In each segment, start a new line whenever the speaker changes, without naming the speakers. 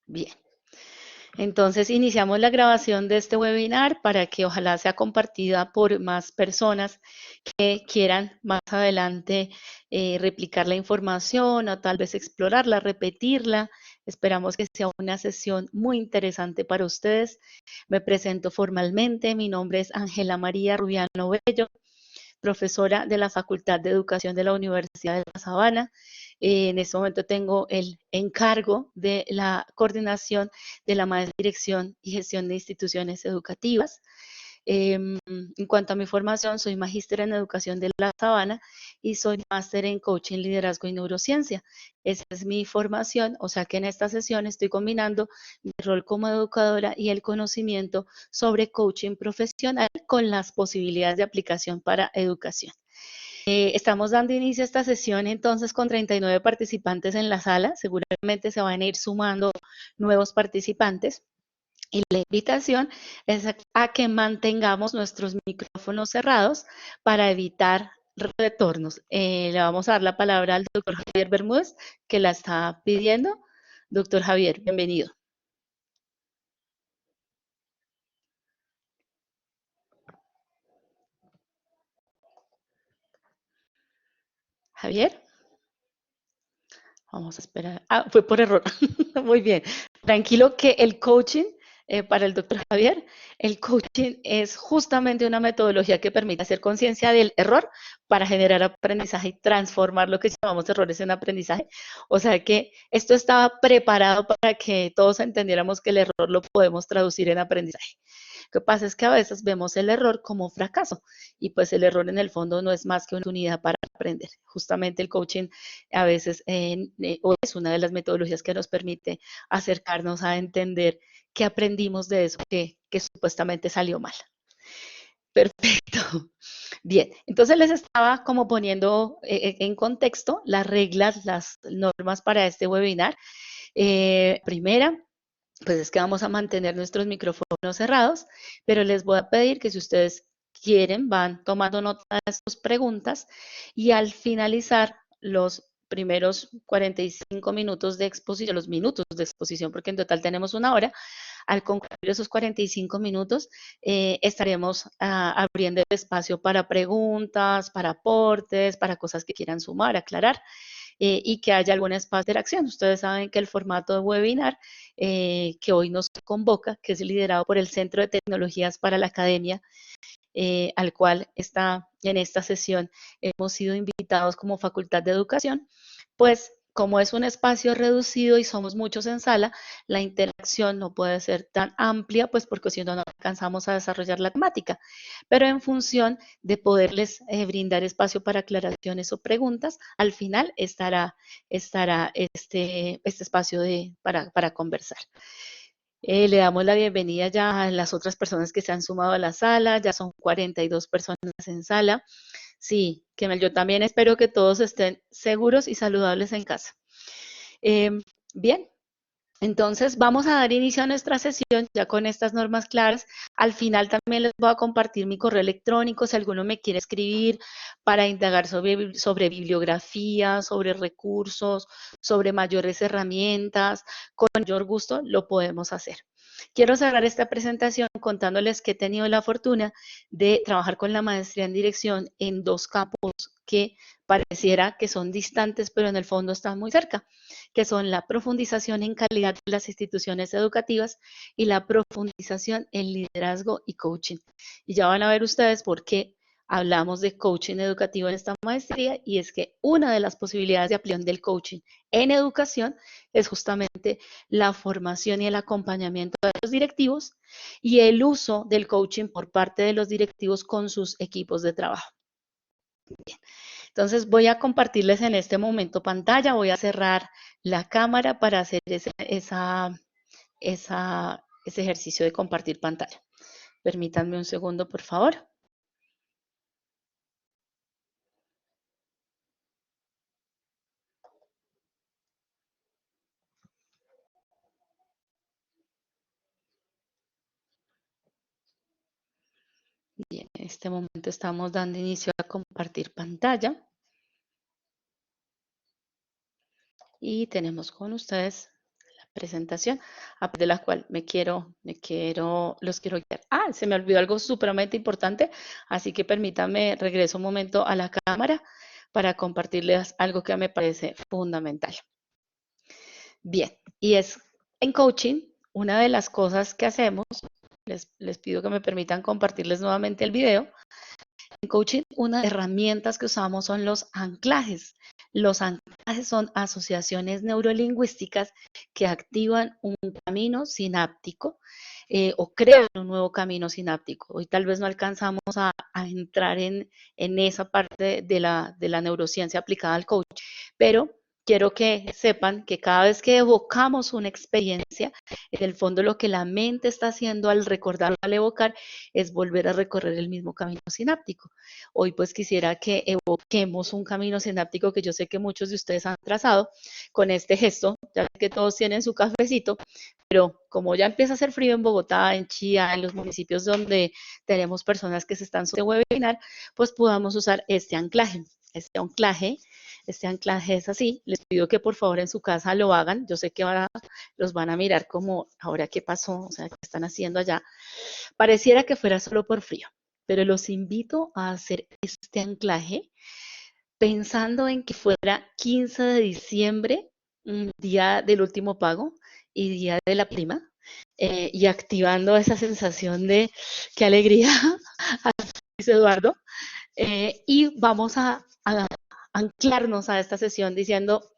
Bien, entonces iniciamos la grabación de este webinar para que ojalá sea compartida por más personas que quieran más adelante replicar la información o tal vez explorarla, repetirla. Esperamos que sea una sesión muy interesante para ustedes. Me presento formalmente, mi nombre es Ángela María Rubiano Bello, profesora de la Facultad de Educación de la Universidad de La Sabana. En este momento tengo el encargo de la coordinación de la maestría en Dirección y Gestión de Instituciones Educativas. En cuanto a mi formación, soy magíster en Educación de La Sabana y soy máster en Coaching, Liderazgo y Neurociencia. Esa es mi formación, o sea que en esta sesión estoy combinando mi rol como educadora y el conocimiento sobre coaching profesional con las posibilidades de aplicación para educación. Estamos dando inicio a esta sesión entonces con 39 participantes en la sala. Seguramente se van a ir sumando nuevos participantes. Y la invitación es a que mantengamos nuestros micrófonos cerrados para evitar retornos. Le vamos a dar la palabra al doctor Javier Bermúdez, que la está pidiendo. Doctor Javier, bienvenido. Javier, vamos a esperar. Ah, fue por error. Muy bien. Tranquilo que el coaching, para el doctor Javier, el coaching es justamente una metodología que permite hacer conciencia del error para generar aprendizaje y transformar lo que llamamos errores en aprendizaje. O sea que esto estaba preparado para que todos entendiéramos que el error lo podemos traducir en aprendizaje. Lo que pasa es que a veces vemos el error como fracaso y pues el error en el fondo no es más que una oportunidad para aprender. Justamente el coaching a veces es una de las metodologías que nos permite acercarnos a entender qué aprendimos de eso que supuestamente salió mal. Perfecto. Bien, entonces les estaba como poniendo en contexto las reglas, las normas para este webinar. Primera, pues es que vamos a mantener nuestros micrófonos cerrados, pero les voy a pedir que si ustedes quieren, van tomando nota de sus preguntas y al finalizar los primeros 45 minutos de exposición, los minutos de exposición, porque en total tenemos una hora, al concluir esos 45 minutos, estaremos abriendo el espacio para preguntas, para aportes, para cosas que quieran sumar, aclarar y que haya algún espacio de interacción. Ustedes saben que el formato de webinar que hoy nos convoca, que es liderado por el Centro de Tecnologías para la Academia, al cual está en esta sesión hemos sido invitados como Facultad de Educación, pues como es un espacio reducido y somos muchos en sala, la interacción no puede ser tan amplia, pues porque si no, no alcanzamos a desarrollar la temática. Pero en función de poderles brindar espacio para aclaraciones o preguntas, al final estará este espacio para conversar. Le damos la bienvenida ya a las otras personas que se han sumado a la sala, ya son 42 personas en sala. Sí, que yo también espero que todos estén seguros y saludables en casa. Bien, entonces vamos a dar inicio a nuestra sesión ya con estas normas claras. Al final también les voy a compartir mi correo electrónico si alguno me quiere escribir para indagar sobre bibliografía, sobre recursos, sobre mayores herramientas. Con mayor gusto lo podemos hacer. Quiero cerrar esta presentación contándoles que he tenido la fortuna de trabajar con la maestría en dirección en dos campos que pareciera que son distantes, pero en el fondo están muy cerca, que son la profundización en calidad de las instituciones educativas y la profundización en liderazgo y coaching. Y ya van a ver ustedes por qué hablamos de coaching educativo en esta maestría, y es que una de las posibilidades de aplicación del coaching en educación es justamente la formación y el acompañamiento de los directivos y el uso del coaching por parte de los directivos con sus equipos de trabajo. Bien. Entonces voy a compartirles en este momento pantalla, voy a cerrar la cámara para hacer ese ejercicio de compartir pantalla. Permítanme un segundo, por favor. Bien, en este momento estamos dando inicio a compartir pantalla y tenemos con ustedes presentación, a partir de la cual los quiero guiar. Ah, se me olvidó algo supremamente importante, así que permítame, regreso un momento a la cámara para compartirles algo que me parece fundamental. Bien, y es en coaching, una de las cosas que hacemos, les pido que me permitan compartirles nuevamente el video. En coaching, una de las herramientas que usamos son los anclajes. Los anclajes son asociaciones neurolingüísticas que activan un camino sináptico o crean un nuevo camino sináptico. Hoy tal vez no alcanzamos a entrar en esa parte de la neurociencia aplicada al coaching, pero quiero que sepan que cada vez que evocamos una experiencia, en el fondo lo que la mente está haciendo al recordar o al evocar es volver a recorrer el mismo camino sináptico. Hoy pues quisiera que evoquemos un camino sináptico que yo sé que muchos de ustedes han trazado con este gesto, ya que todos tienen su cafecito, pero como ya empieza a hacer frío en Bogotá, en Chía, en los municipios donde tenemos personas que se están sobre webinar, pues podamos usar este anclaje. Este anclaje es así. Les pido que por favor en su casa lo hagan. Yo sé que los van a mirar como, ahora qué pasó, o sea, qué están haciendo allá. Pareciera que fuera solo por frío, pero los invito a hacer este anclaje pensando en que fuera 15 de diciembre, día del último pago y día de la prima, y activando esa sensación de qué alegría, dice Eduardo, y vamos a anclarnos a esta sesión diciendo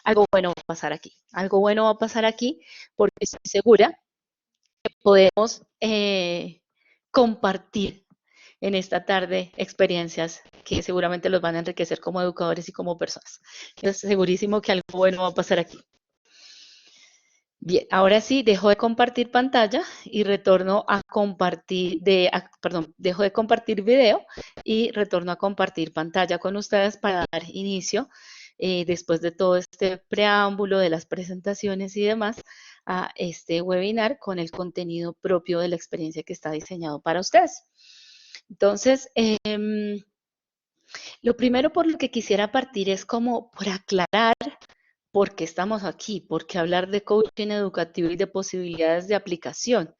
algo bueno va a pasar aquí, algo bueno va a pasar aquí, porque estoy segura que podemos compartir en esta tarde experiencias que seguramente los van a enriquecer como educadores y como personas. Estoy segurísimo que algo bueno va a pasar aquí. Bien, ahora sí, dejo de compartir pantalla y retorno a compartir, dejo de compartir video y retorno a compartir pantalla con ustedes para dar inicio, después de todo este preámbulo de las presentaciones y demás, a este webinar con el contenido propio de la experiencia que está diseñado para ustedes. Entonces, lo primero por lo que quisiera partir es como por aclarar por qué estamos aquí, por qué hablar de coaching educativo y de posibilidades de aplicación.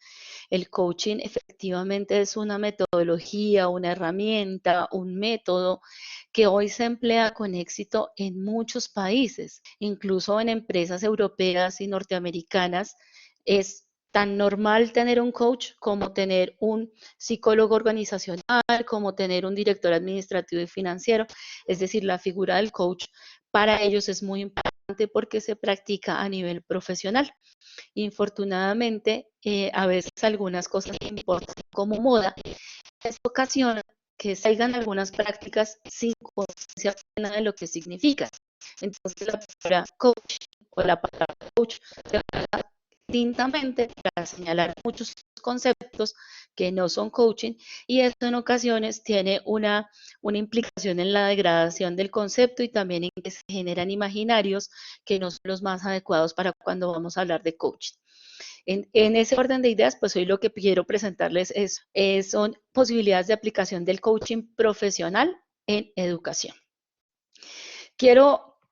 El coaching efectivamente es una metodología, una herramienta, un método que hoy se emplea con éxito en muchos países, incluso en empresas europeas y norteamericanas. Es tan normal tener un coach como tener un psicólogo organizacional, como tener un director administrativo y financiero. Es decir, la figura del coach para ellos es muy importante porque se practica a nivel profesional. Infortunadamente, a veces algunas cosas se importan como moda. Esto ocasiona que salgan algunas prácticas sin conciencia plena de lo que significa. Entonces, la palabra coach o la palabra coach se usa distintamente para señalar muchos conceptos que no son coaching, y esto en ocasiones tiene una implicación en la degradación del concepto y también en que se generan imaginarios que no son los más adecuados para cuando vamos a hablar de coaching. En ese orden de ideas, pues hoy lo que quiero presentarles son posibilidades de aplicación del coaching profesional en educación.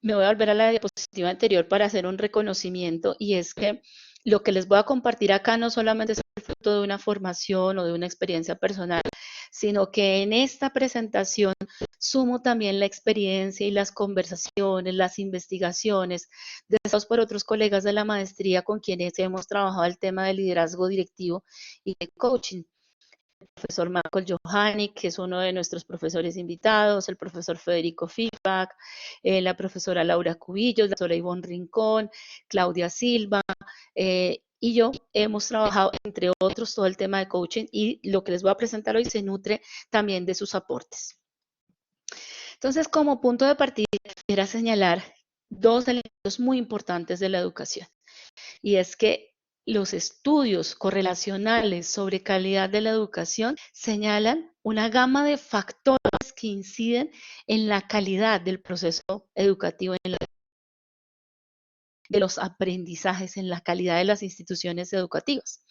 Me voy a volver a la diapositiva anterior para hacer un reconocimiento, y es que lo que les voy a compartir acá no solamente es el fruto de una formación o de una experiencia personal, sino que en esta presentación sumo también la experiencia y las conversaciones, las investigaciones realizadas por otros colegas de la maestría con quienes hemos trabajado el tema de liderazgo directivo y de coaching. El profesor Michael Johannick, que es uno de nuestros profesores invitados, el profesor Federico Feedback, la profesora Laura Cubillos, la profesora Ivonne Rincón, Claudia Silva, y yo hemos trabajado, entre otros, todo el tema de coaching, y lo que les voy a presentar hoy se nutre también de sus aportes. Entonces, como punto de partida, quisiera señalar dos elementos muy importantes de la educación, y es que los estudios correlacionales sobre calidad de la educación señalan una gama de factores que inciden en la calidad del proceso educativo, de los aprendizajes, en la calidad de las instituciones educativas.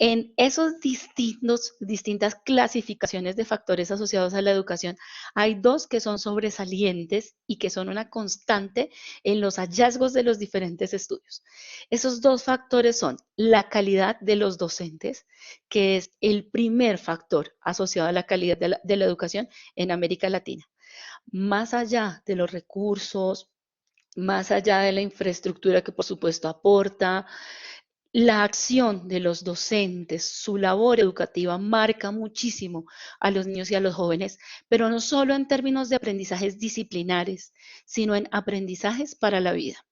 En esos distintas clasificaciones de factores asociados a la educación, hay dos que son sobresalientes y que son una constante en los hallazgos de los diferentes estudios. Esos dos factores son la calidad de los docentes, que es el primer factor asociado a la calidad de la educación en América Latina. Más allá de los recursos, más allá de la infraestructura que por supuesto aporta, la acción de los docentes, su labor educativa marca muchísimo a los niños y a los jóvenes, pero no solo en términos de aprendizajes disciplinares, sino en aprendizajes para la vida.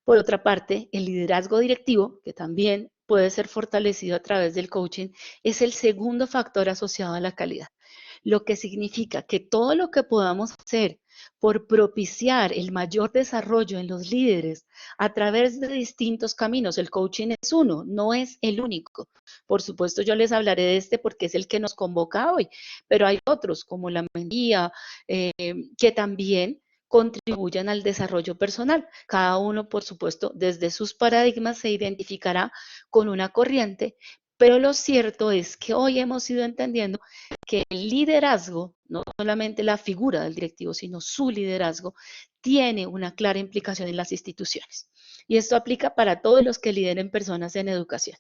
Por otra parte, el liderazgo directivo, que también puede ser fortalecido a través del coaching, es el segundo factor asociado a la calidad, lo que significa que todo lo que podamos hacer por propiciar el mayor desarrollo en los líderes a través de distintos caminos. El coaching es uno, no es el único. Por supuesto, yo les hablaré de este porque es el que nos convoca hoy, pero hay otros como la mentoría, que también contribuyan al desarrollo personal. Cada uno, por supuesto, desde sus paradigmas se identificará con una corriente, pero lo cierto es que hoy hemos ido entendiendo que el liderazgo, no solamente la figura del directivo, sino su liderazgo, tiene una clara implicación en las instituciones. Y esto aplica para todos los que lideren personas en educación,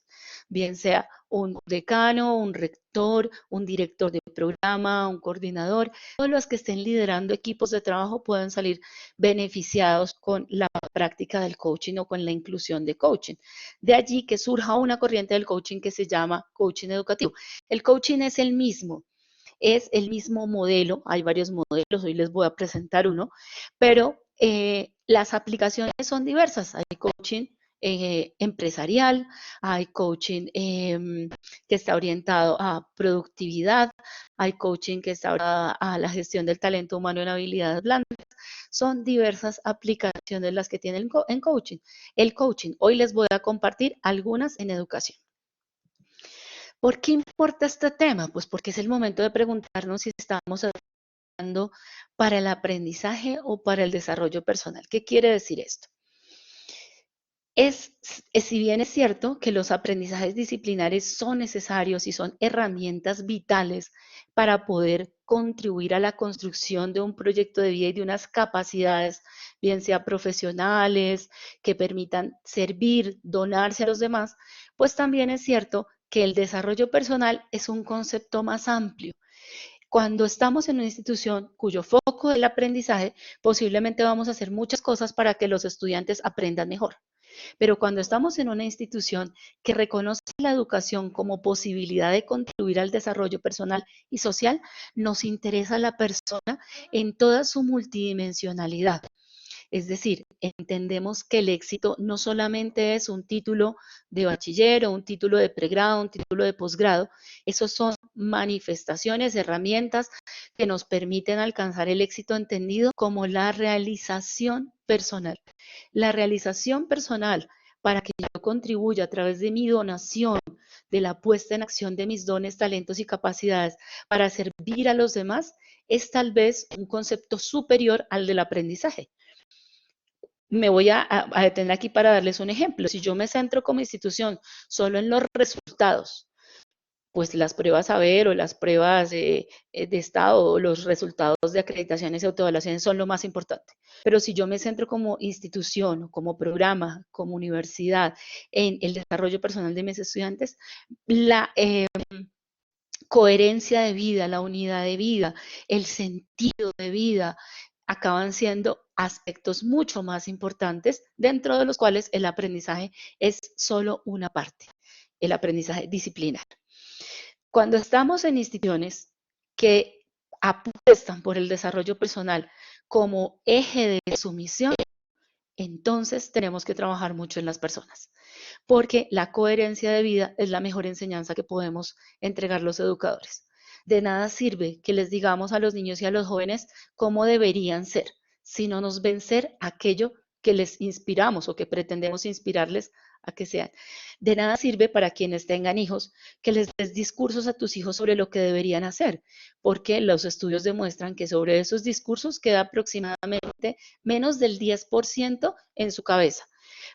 bien sea un decano, un rector, un director de programa, un coordinador, todos los que estén liderando equipos de trabajo pueden salir beneficiados con la práctica del coaching o con la inclusión de coaching. De allí que surja una corriente del coaching que se llama coaching educativo. El coaching es el mismo modelo, hay varios modelos, hoy les voy a presentar uno, pero las aplicaciones son diversas. Hay coaching empresarial, hay coaching que está orientado a productividad, hay coaching que está orientado a la gestión del talento humano en habilidades blandas. Son diversas aplicaciones las que tienen en coaching. El coaching, hoy les voy a compartir algunas en educación. ¿Por qué importa este tema? Pues porque es el momento de preguntarnos si estamos educando para el aprendizaje o para el desarrollo personal. ¿Qué quiere decir esto? Si bien es cierto que los aprendizajes disciplinares son necesarios y son herramientas vitales para poder contribuir a la construcción de un proyecto de vida y de unas capacidades, bien sea profesionales, que permitan servir, donarse a los demás, pues también es cierto que el desarrollo personal es un concepto más amplio. Cuando estamos en una institución cuyo foco es el aprendizaje, posiblemente vamos a hacer muchas cosas para que los estudiantes aprendan mejor. Pero cuando estamos en una institución que reconoce la educación como posibilidad de contribuir al desarrollo personal y social, nos interesa la persona en toda su multidimensionalidad. Es decir, entendemos que el éxito no solamente es un título de bachiller o un título de pregrado, un título de posgrado, esos son manifestaciones, herramientas que nos permiten alcanzar el éxito entendido como la realización personal. La realización personal para que yo contribuya a través de mi donación, de la puesta en acción de mis dones, talentos y capacidades para servir a los demás, es tal vez un concepto superior al del aprendizaje. Me voy a detener aquí para darles un ejemplo. Si yo me centro como institución solo en los resultados, pues las pruebas saber o las pruebas de estado o los resultados de acreditaciones y autoevaluaciones son lo más importante. Pero si yo me centro como institución, como programa, como universidad, en el desarrollo personal de mis estudiantes, la coherencia de vida, la unidad de vida, el sentido de vida, acaban siendo aspectos mucho más importantes, dentro de los cuales el aprendizaje es solo una parte, el aprendizaje disciplinar. Cuando estamos en instituciones que apuestan por el desarrollo personal como eje de su misión, entonces tenemos que trabajar mucho en las personas, porque la coherencia de vida es la mejor enseñanza que podemos entregar los educadores. De nada sirve que les digamos a los niños y a los jóvenes cómo deberían ser, si no nos ven ser aquello que les inspiramos o que pretendemos inspirarles a que sean. De nada sirve para quienes tengan hijos que les des discursos a tus hijos sobre lo que deberían hacer, porque los estudios demuestran que sobre esos discursos queda aproximadamente menos del 10% en su cabeza.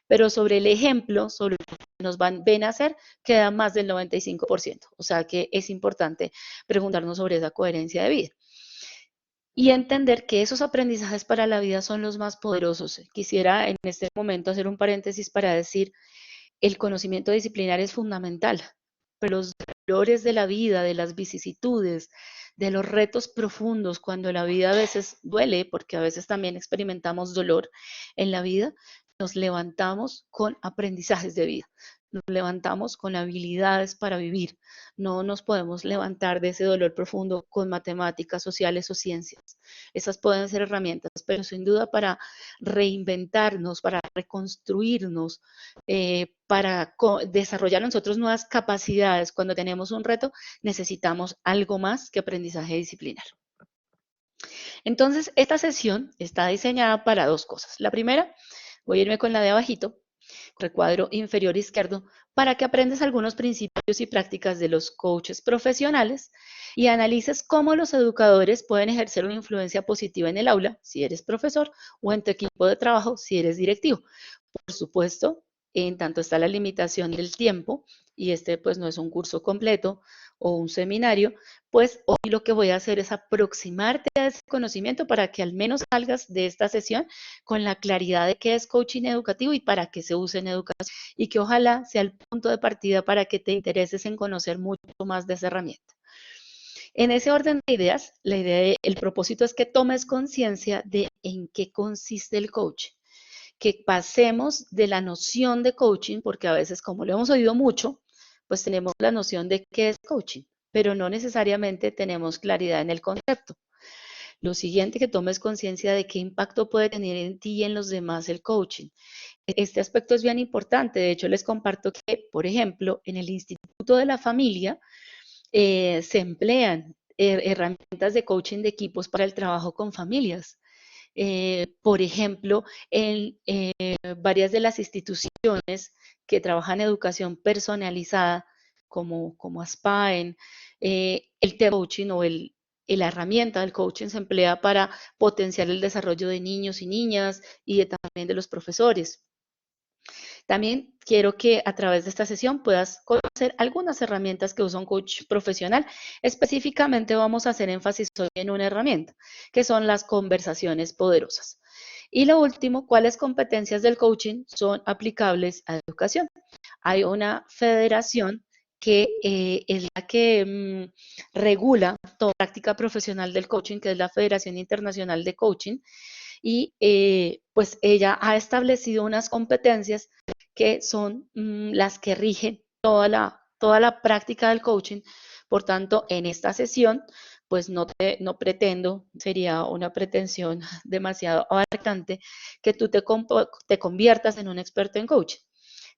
Pero sobre el ejemplo, sobre ven a hacer queda más del 95%. O sea que es importante preguntarnos sobre esa coherencia de vida. Y entender que esos aprendizajes para la vida son los más poderosos. Quisiera en este momento hacer un paréntesis para decir, el conocimiento disciplinar es fundamental, pero los dolores de la vida, de las vicisitudes, de los retos profundos, cuando la vida a veces duele, porque a veces también experimentamos dolor en la vida, nos levantamos con aprendizajes de vida, nos levantamos con habilidades para vivir. No nos podemos levantar de ese dolor profundo con matemáticas, sociales o ciencias. Esas pueden ser herramientas, pero sin duda para reinventarnos, para reconstruirnos, para desarrollar nosotros nuevas capacidades cuando tenemos un reto, necesitamos algo más que aprendizaje disciplinar. Entonces, esta sesión está diseñada para dos cosas. La primera, voy a irme con la de abajito, recuadro inferior izquierdo, para que aprendas algunos principios y prácticas de los coaches profesionales y analices cómo los educadores pueden ejercer una influencia positiva en el aula, si eres profesor, o en tu equipo de trabajo, si eres directivo. Por supuesto, en tanto está la limitación del tiempo, y este pues no es un curso completo o un seminario, pues hoy lo que voy a hacer es aproximarte a ese conocimiento para que al menos salgas de esta sesión con la claridad de qué es coaching educativo y para qué se usa en educación, y que ojalá sea el punto de partida para que te intereses en conocer mucho más de esa herramienta. En ese orden de ideas, el propósito es que tomes conciencia de en qué consiste el coaching, que pasemos de la noción de coaching, porque a veces como lo hemos oído mucho, pues tenemos la noción de qué es coaching, pero no necesariamente tenemos claridad en el concepto. Lo siguiente, que tomes conciencia de qué impacto puede tener en ti y en los demás el coaching. Este aspecto es bien importante. De hecho, les comparto que, por ejemplo, en el Instituto de la Familia se emplean herramientas de coaching de equipos para el trabajo con familias. Por ejemplo, en varias de las instituciones que trabajan educación personalizada, como ASPAEN, el coaching o la herramienta del coaching se emplea para potenciar el desarrollo de niños y niñas y también de los profesores. También quiero que a través de esta sesión puedas conocer algunas herramientas que usa un coach profesional. Específicamente vamos a hacer énfasis hoy en una herramienta, que son las conversaciones poderosas. Y lo último, ¿cuáles competencias del coaching son aplicables a la educación? Hay una federación que es la que regula toda práctica profesional del coaching, que es la Federación Internacional de Coaching, y pues ella ha establecido unas competencias que son las que rigen toda la práctica del coaching. Por tanto, en esta sesión, pues no pretendo, sería una pretensión demasiado abarcante, que tú te conviertas en un experto en coaching.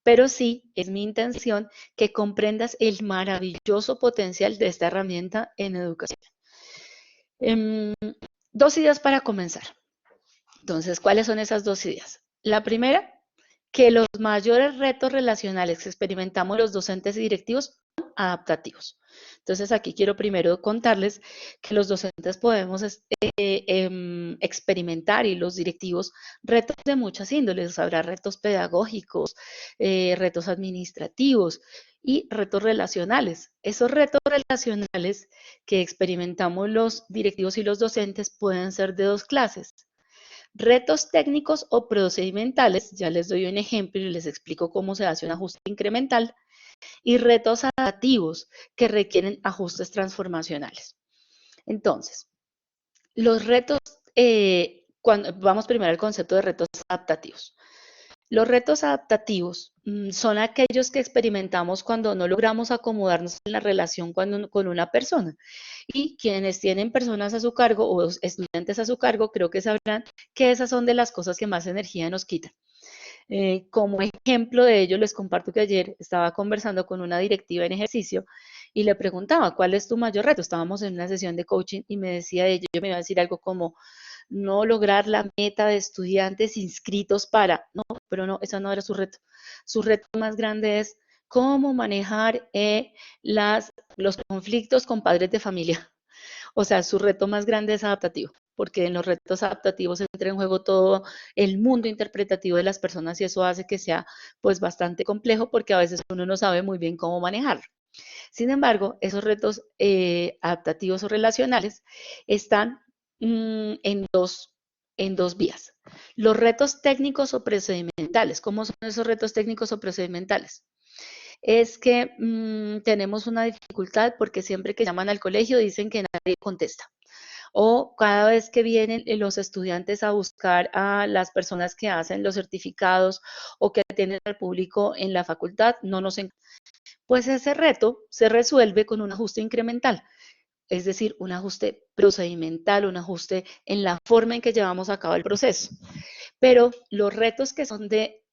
Pero sí es mi intención que comprendas el maravilloso potencial de esta herramienta en educación. Dos ideas para comenzar. Entonces, ¿cuáles son esas dos ideas? La primera, que los mayores retos relacionales que experimentamos los docentes y directivos son adaptativos. Entonces, aquí quiero primero contarles que los docentes podemos experimentar, y los directivos, retos de muchas índoles. Habrá retos pedagógicos, retos administrativos y retos relacionales. Esos retos relacionales que experimentamos los directivos y los docentes pueden ser de dos clases: retos técnicos o procedimentales, ya les doy un ejemplo y les explico cómo se hace un ajuste incremental, y retos adaptativos que requieren ajustes transformacionales. Entonces, los retos, vamos primero al concepto de retos adaptativos. Los retos adaptativos son aquellos que experimentamos cuando no logramos acomodarnos en la relación con una persona. Y quienes tienen personas a su cargo o estudiantes a su cargo, creo que sabrán que esas son de las cosas que más energía nos quitan. Como ejemplo de ello, les comparto que ayer estaba conversando con una directiva en ejercicio y le preguntaba, ¿cuál es tu mayor reto? Estábamos en una sesión de coaching y me decía ella, yo me iba a decir algo como, no lograr la meta de estudiantes inscritos para, no, pero no, ese no era su reto. Su reto más grande es cómo manejar los conflictos con padres de familia. O sea, su reto más grande es adaptativo, porque en los retos adaptativos entra en juego todo el mundo interpretativo de las personas y eso hace que sea pues bastante complejo porque a veces uno no sabe muy bien cómo manejarlo. Sin embargo, esos retos adaptativos o relacionales están en dos vías. Los retos técnicos o procedimentales. ¿Cómo son esos retos técnicos o procedimentales? Es que tenemos una dificultad porque siempre que llaman al colegio dicen que nadie contesta. O cada vez que vienen los estudiantes a buscar a las personas que hacen los certificados o que atienden al público en la facultad, no nos encuentran. Pues ese reto se resuelve con un ajuste incremental, es decir, un ajuste procedimental, un ajuste en la forma en que llevamos a cabo el proceso. Pero los retos que son de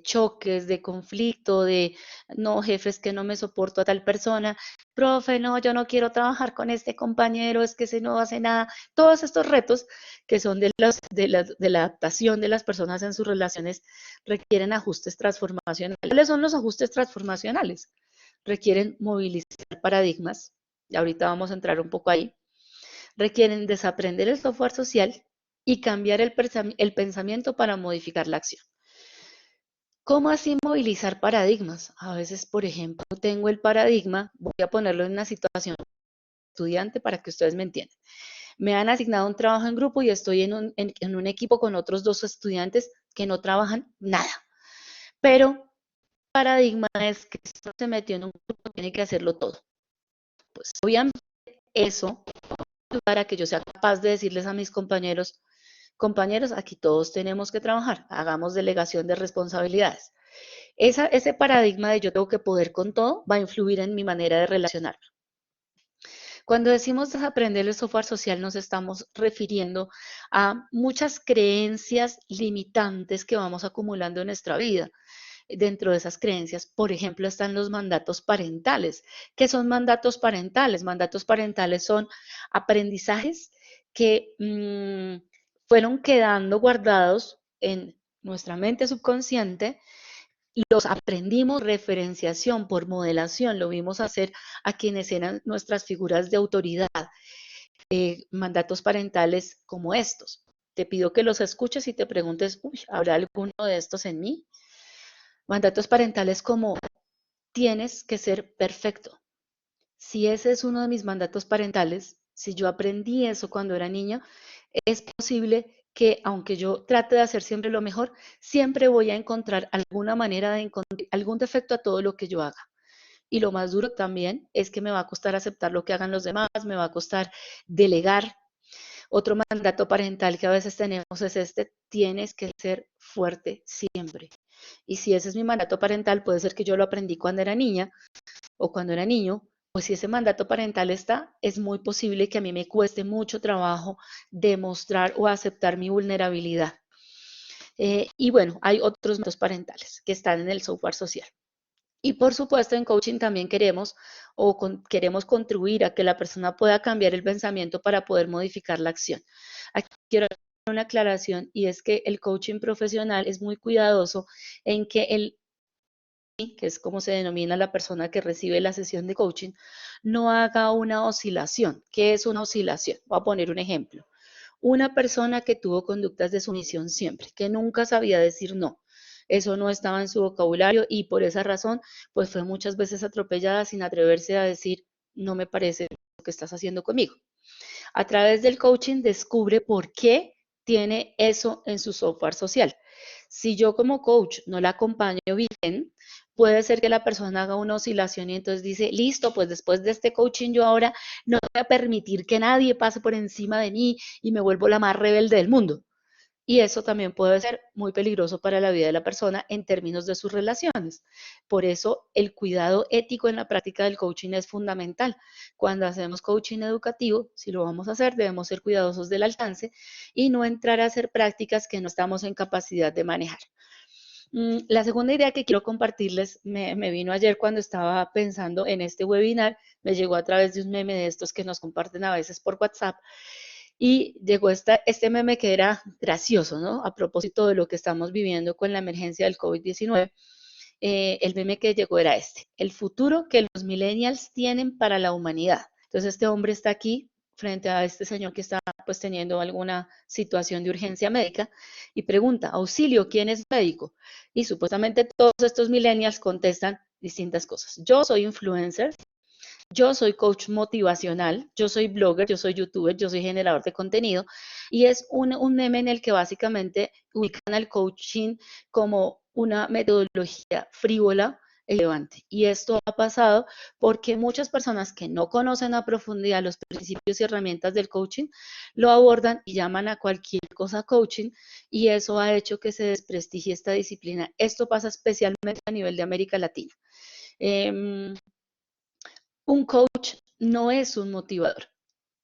choques, de conflicto, de no, jefes que no me soporto a tal persona, profe, no, yo no quiero trabajar con este compañero, es que ese no hace nada. Todos estos retos que son de la adaptación de las personas en sus relaciones requieren ajustes transformacionales. ¿Cuáles son los ajustes transformacionales? Requieren movilizar paradigmas, y ahorita vamos a entrar un poco ahí, requieren desaprender el software social y cambiar el pensamiento para modificar la acción. ¿Cómo así movilizar paradigmas? A veces, por ejemplo, tengo el paradigma, voy a ponerlo en una situación estudiante para que ustedes me entiendan. Me han asignado un trabajo en grupo y estoy en un equipo con otros dos estudiantes que no trabajan nada. Pero el paradigma es que si uno se metió en un grupo, tiene que hacerlo todo. Pues obviamente eso para que yo sea capaz de decirles a mis compañeros, compañeros, aquí todos tenemos que trabajar, hagamos delegación de responsabilidades. Ese paradigma de yo tengo que poder con todo va a influir en mi manera de relacionarme. Cuando decimos desaprender el software social nos estamos refiriendo a muchas creencias limitantes que vamos acumulando en nuestra vida. Dentro de esas creencias, por ejemplo, están los mandatos parentales. ¿Qué son mandatos parentales? Mandatos parentales son aprendizajes que fueron quedando guardados en nuestra mente subconsciente, los aprendimos referenciación por modelación, lo vimos hacer a quienes eran nuestras figuras de autoridad, mandatos parentales como estos. Te pido que los escuches y te preguntes, uy, ¿habrá alguno de estos en mí? Mandatos parentales como tienes que ser perfecto. Si ese es uno de mis mandatos parentales, si yo aprendí eso cuando era niña, es posible que aunque yo trate de hacer siempre lo mejor, siempre voy a encontrar alguna manera de encontrar algún defecto a todo lo que yo haga. Y lo más duro también es que me va a costar aceptar lo que hagan los demás, me va a costar delegar. Otro mandato parental que a veces tenemos es este, tienes que ser fuerte siempre. Y si ese es mi mandato parental, puede ser que yo lo aprendí cuando era niña o cuando era niño, pues si ese mandato parental está, es muy posible que a mí me cueste mucho trabajo demostrar o aceptar mi vulnerabilidad. Y bueno, hay otros mandatos parentales que están en el software social. Y por supuesto, en coaching también queremos contribuir a que la persona pueda cambiar el pensamiento para poder modificar la acción. Aquí quiero hacer una aclaración y es que el coaching profesional es muy cuidadoso en que que es como se denomina la persona que recibe la sesión de coaching, no haga una oscilación. ¿Qué es una oscilación? Voy a poner un ejemplo. Una persona que tuvo conductas de sumisión siempre, que nunca sabía decir no. Eso no estaba en su vocabulario y por esa razón, pues fue muchas veces atropellada sin atreverse a decir, no me parece lo que estás haciendo conmigo. A través del coaching descubre por qué tiene eso en su software social. Si yo como coach no la acompaño bien, puede ser que la persona haga una oscilación y entonces dice, listo, pues después de este coaching yo ahora no voy a permitir que nadie pase por encima de mí y me vuelvo la más rebelde del mundo. Y eso también puede ser muy peligroso para la vida de la persona en términos de sus relaciones. Por eso el cuidado ético en la práctica del coaching es fundamental. Cuando hacemos coaching educativo, si lo vamos a hacer, debemos ser cuidadosos del alcance y no entrar a hacer prácticas que no estamos en capacidad de manejar. La segunda idea que quiero compartirles me vino ayer cuando estaba pensando en este webinar, me llegó a través de un meme de estos que nos comparten a veces por WhatsApp y llegó este meme que era gracioso, ¿no? A propósito de lo que estamos viviendo con la emergencia del COVID-19, el meme que llegó era este, el futuro que los millennials tienen para la humanidad. Entonces este hombre está aquí frente a este señor que está pues teniendo alguna situación de urgencia médica y pregunta, auxilio, ¿quién es médico? Y supuestamente todos estos millennials contestan distintas cosas. Yo soy influencer, yo soy coach motivacional, yo soy blogger, yo soy youtuber, yo soy generador de contenido y es un meme en el que básicamente ubican al coaching como una metodología frívola e irrelevante. Y esto ha pasado porque muchas personas que no conocen a profundidad los principios y herramientas del coaching lo abordan y llaman a cualquier cosa coaching y eso ha hecho que se desprestigie esta disciplina. Esto pasa especialmente a nivel de América Latina. Eh, un coach no es un motivador.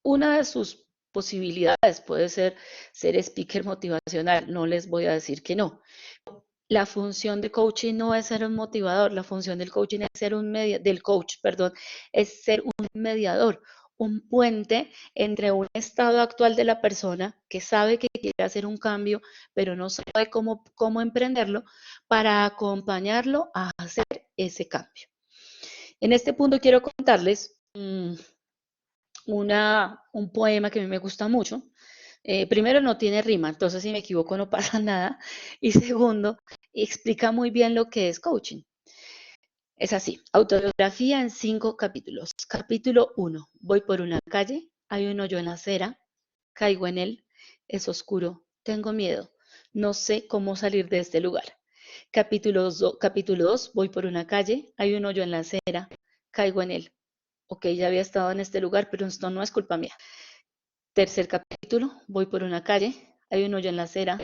Una de sus posibilidades puede ser speaker motivacional, no les voy a decir que no. La función de coaching no es ser un motivador, la función del coaching es ser del coach, perdón, es ser un mediador, un puente entre un estado actual de la persona que sabe que quiere hacer un cambio, pero no sabe cómo emprenderlo, para acompañarlo a hacer ese cambio. En este punto quiero contarles un poema que a mí me gusta mucho. Primero, no tiene rima, entonces si me equivoco no pasa nada. Y segundo, explica muy bien lo que es coaching. Es así, autobiografía en 5 capítulos. Capítulo 1, voy por una calle, hay un hoyo en la acera, caigo en él, es oscuro, tengo miedo, no sé cómo salir de este lugar. Capítulo 2, voy por una calle, hay un hoyo en la acera, caigo en él. Ok, ya había estado en este lugar, pero esto no es culpa mía. Tercer capítulo, voy por una calle, hay un hoyo en la acera,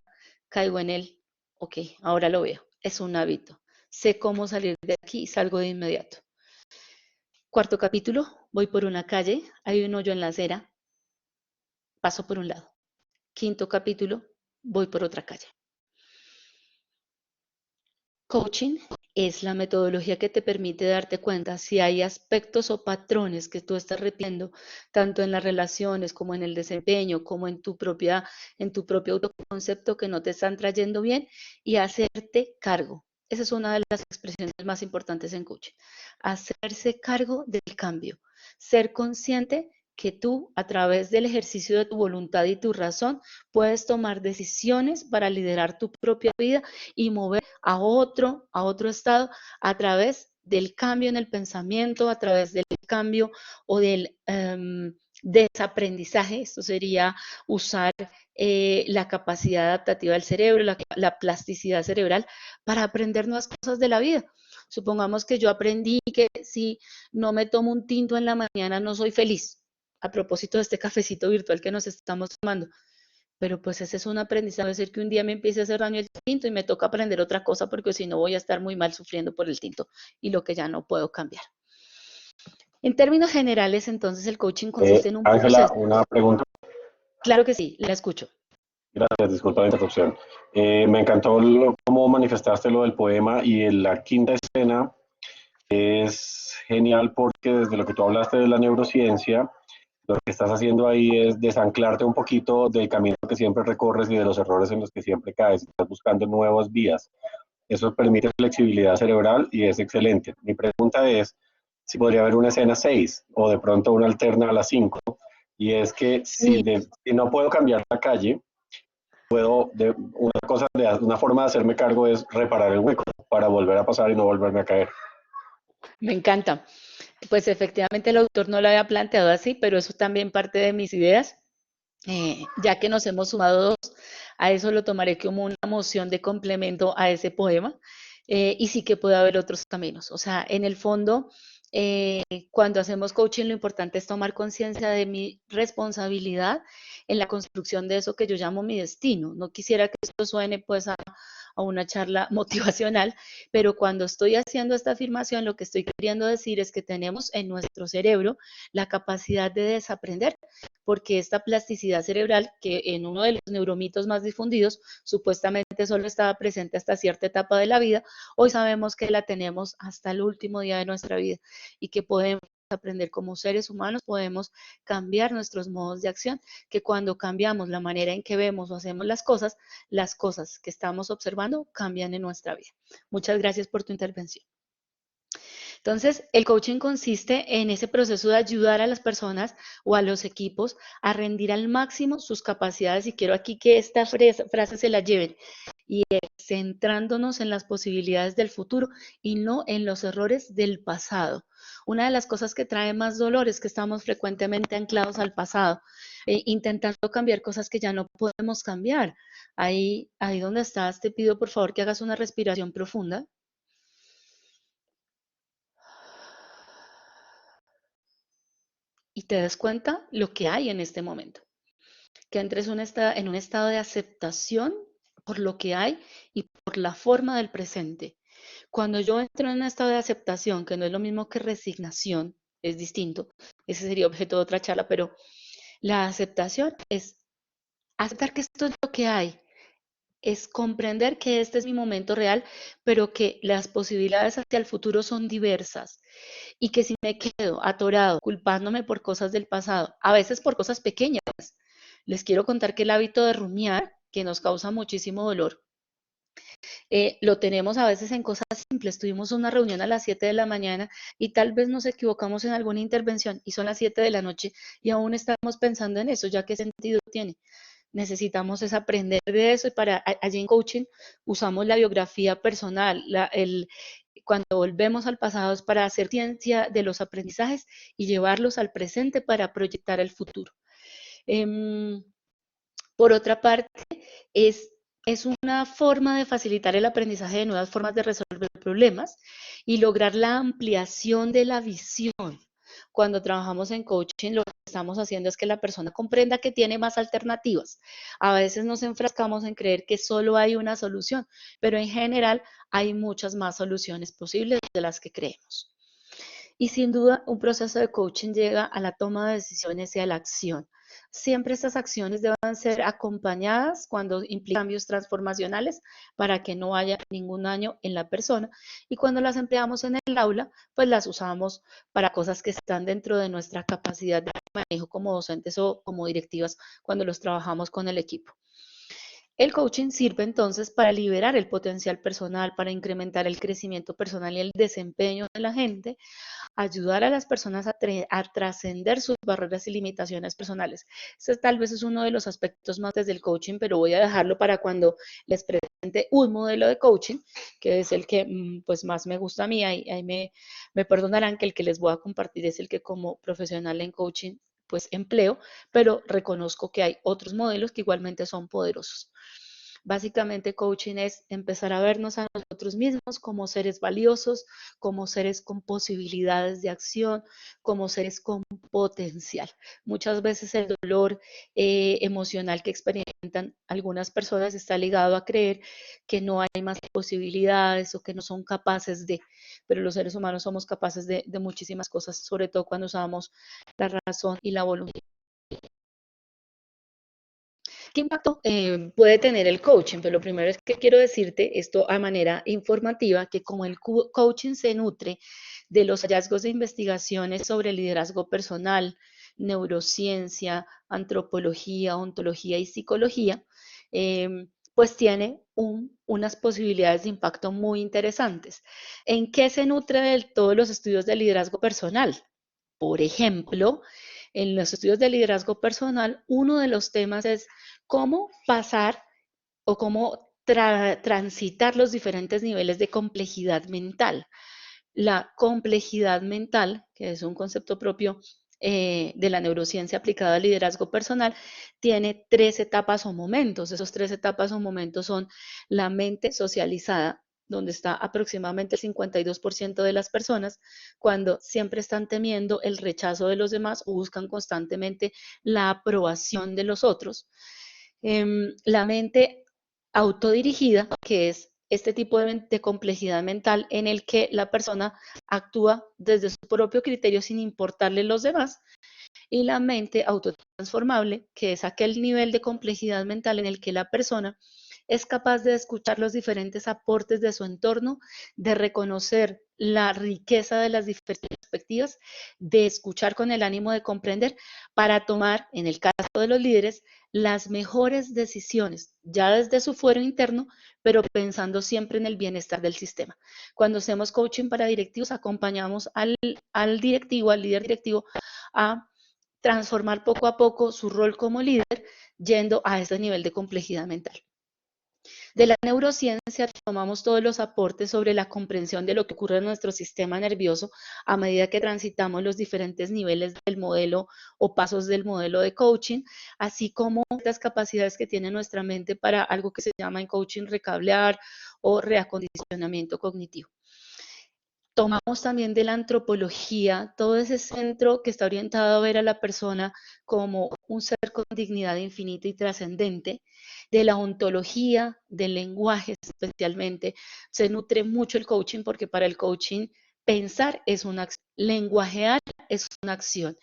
caigo en él. Ok, ahora lo veo, es un hábito. Sé cómo salir de aquí y salgo de inmediato. Cuarto capítulo, voy por una calle, hay un hoyo en la acera, paso por un lado. Quinto capítulo, voy por otra calle. Coaching es la metodología que te permite darte cuenta si hay aspectos o patrones que tú estás repitiendo, tanto en las relaciones como en el desempeño, como en tu propio autoconcepto que no te están trayendo bien y hacerte cargo. Esa es una de las expresiones más importantes en coaching. Hacerse cargo del cambio. Ser consciente que tú, a través del ejercicio de tu voluntad y tu razón, puedes tomar decisiones para liderar tu propia vida y mover a otro estado a través del cambio en el pensamiento, a través del cambio o del desaprendizaje. Esto sería usar la capacidad adaptativa del cerebro, la plasticidad cerebral para aprender nuevas cosas de la vida. Supongamos que yo aprendí que si no me tomo un tinto en la mañana no soy feliz. A propósito de este cafecito virtual que nos estamos tomando. Pero pues ese es un aprendizaje, puede ser que un día me empiece a hacer daño el tinto y me toca aprender otra cosa porque si no voy a estar muy mal sufriendo por el tinto y lo que ya no puedo cambiar. En términos generales, entonces el coaching consiste en un
Ángela,
proceso.
una pregunta.
Claro que sí, la escucho.
Gracias, disculpa la interrupción. Me encantó cómo manifestaste lo del poema y en la quinta escena es genial porque desde lo que tú hablaste de la neurociencia, lo que estás haciendo ahí es desanclarte un poquito del camino que siempre recorres y de los errores en los que siempre caes. Estás buscando nuevas vías. Eso permite flexibilidad cerebral y es excelente. Mi pregunta es si podría haber una escena 6 o de pronto una alterna a la 5. Y es que
Sí,
si no puedo cambiar la calle, una forma de hacerme cargo es reparar el hueco para volver a pasar y no volverme a caer.
me encanta. Pues efectivamente el autor no lo había planteado así, pero eso también parte de mis ideas. Ya que nos hemos sumado dos, a eso lo tomaré como una moción de complemento a ese poema. Y sí que puede haber otros caminos. O sea, en el fondo, cuando hacemos coaching, lo importante es tomar conciencia de mi responsabilidad en la construcción de eso que yo llamo mi destino. No quisiera que esto suene pues a una charla motivacional, pero cuando estoy haciendo esta afirmación, lo que estoy queriendo decir es que tenemos en nuestro cerebro la capacidad de desaprender, porque esta plasticidad cerebral, que en uno de los neuromitos más difundidos, supuestamente solo estaba presente hasta cierta etapa de la vida, hoy sabemos que la tenemos hasta el último día de nuestra vida y que podemos aprender como seres humanos, podemos cambiar nuestros modos de acción, que cuando cambiamos la manera en que vemos o hacemos las cosas que estamos observando cambian en nuestra vida. Muchas gracias por tu intervención. Entonces, el coaching consiste en ese proceso de ayudar a las personas o a los equipos a rendir al máximo sus capacidades, y quiero aquí que esta frase se la lleven, y es centrándonos en las posibilidades del futuro y no en los errores del pasado. Una de las cosas que trae más dolor es que estamos frecuentemente anclados al pasado, intentando cambiar cosas que ya no podemos cambiar. Ahí donde estás, te pido por favor que hagas una respiración profunda. Y te das cuenta lo que hay en este momento, que entres en un estado de aceptación por lo que hay y por la forma del presente. Cuando yo entro en un estado de aceptación, que no es lo mismo que resignación, es distinto, ese sería objeto de otra charla, pero la aceptación es aceptar que esto es lo que hay, es comprender que este es mi momento real, pero que las posibilidades hacia el futuro son diversas, y que si me quedo atorado culpándome por cosas del pasado, a veces por cosas pequeñas, les quiero contar que el hábito de rumiar, que nos causa muchísimo dolor, lo tenemos a veces en cosas simples. Tuvimos una reunión a las 7 de la mañana y tal vez nos equivocamos en alguna intervención y son las 7 de la noche y aún estamos pensando en eso, ya qué sentido tiene. Necesitamos es aprender de eso, y allí en coaching usamos la biografía personal, cuando volvemos al pasado es para hacer ciencia de los aprendizajes y llevarlos al presente para proyectar el futuro. Por otra parte, es, es una forma de facilitar el aprendizaje de nuevas formas de resolver problemas y lograr la ampliación de la visión. Cuando trabajamos en coaching, lo que estamos haciendo es que la persona comprenda que tiene más alternativas. A veces nos enfrascamos en creer que solo hay una solución, pero en general hay muchas más soluciones posibles de las que creemos. Y sin duda, un proceso de coaching llega a la toma de decisiones y a la acción. Siempre estas acciones deben ser acompañadas cuando implican cambios transformacionales para que no haya ningún daño en la persona. Y cuando las empleamos en el aula, pues las usamos para cosas que están dentro de nuestra capacidad de manejo como docentes o como directivas cuando los trabajamos con el equipo. El coaching sirve entonces para liberar el potencial personal, para incrementar el crecimiento personal y el desempeño de la gente, ayudar a las personas a trascender sus barreras y limitaciones personales. Este tal vez es uno de los aspectos más del coaching, pero voy a dejarlo para cuando les presente un modelo de coaching, que es el que pues más me gusta a mí. Ahí me perdonarán que el que les voy a compartir es el que como profesional en coaching pues empleo, pero reconozco que hay otros modelos que igualmente son poderosos. Básicamente, coaching es empezar a vernos a nosotros mismos como seres valiosos, como seres con posibilidades de acción, como seres con potencial. Muchas veces el dolor emocional que experimentan algunas personas está ligado a creer que no hay más posibilidades o que no son capaces de, pero los seres humanos somos capaces de muchísimas cosas, sobre todo cuando usamos la razón y la voluntad. ¿Qué impacto puede tener el coaching? Pues lo primero es que quiero decirte esto a manera informativa, que como el coaching se nutre de los hallazgos de investigaciones sobre liderazgo personal, neurociencia, antropología, ontología y psicología, pues tiene unas posibilidades de impacto muy interesantes. ¿En qué se nutre de todos los estudios de liderazgo personal? Por ejemplo, en los estudios de liderazgo personal, uno de los temas es cómo pasar o cómo transitar los diferentes niveles de complejidad mental. La complejidad mental, que es un concepto propio de la neurociencia aplicada al liderazgo personal, tiene 3 etapas o momentos. Esos 3 etapas o momentos son la mente socializada, donde está aproximadamente el 52% de las personas, cuando siempre están temiendo el rechazo de los demás o buscan constantemente la aprobación de los otros. La mente autodirigida, que es este tipo de complejidad mental en el que la persona actúa desde su propio criterio sin importarle los demás, y la mente autotransformable, que es aquel nivel de complejidad mental en el que la persona es capaz de escuchar los diferentes aportes de su entorno, de reconocer la riqueza de las diferentes perspectivas, de escuchar con el ánimo de comprender para tomar, en el caso de los líderes las mejores decisiones, ya desde su fuero interno, pero pensando siempre en el bienestar del sistema. Cuando hacemos coaching para directivos, acompañamos al directivo, al líder directivo, a transformar poco a poco su rol como líder, yendo a ese nivel de complejidad mental. De la neurociencia tomamos todos los aportes sobre la comprensión de lo que ocurre en nuestro sistema nervioso a medida que transitamos los diferentes niveles del modelo o pasos del modelo de coaching, así como las capacidades que tiene nuestra mente para algo que se llama en coaching recablear o reacondicionamiento cognitivo. Tomamos también de la antropología todo ese centro que está orientado a ver a la persona como un ser con dignidad infinita y trascendente. De la ontología, del lenguaje especialmente, se nutre mucho el coaching porque para el coaching pensar es una acción, lenguajear es una acción.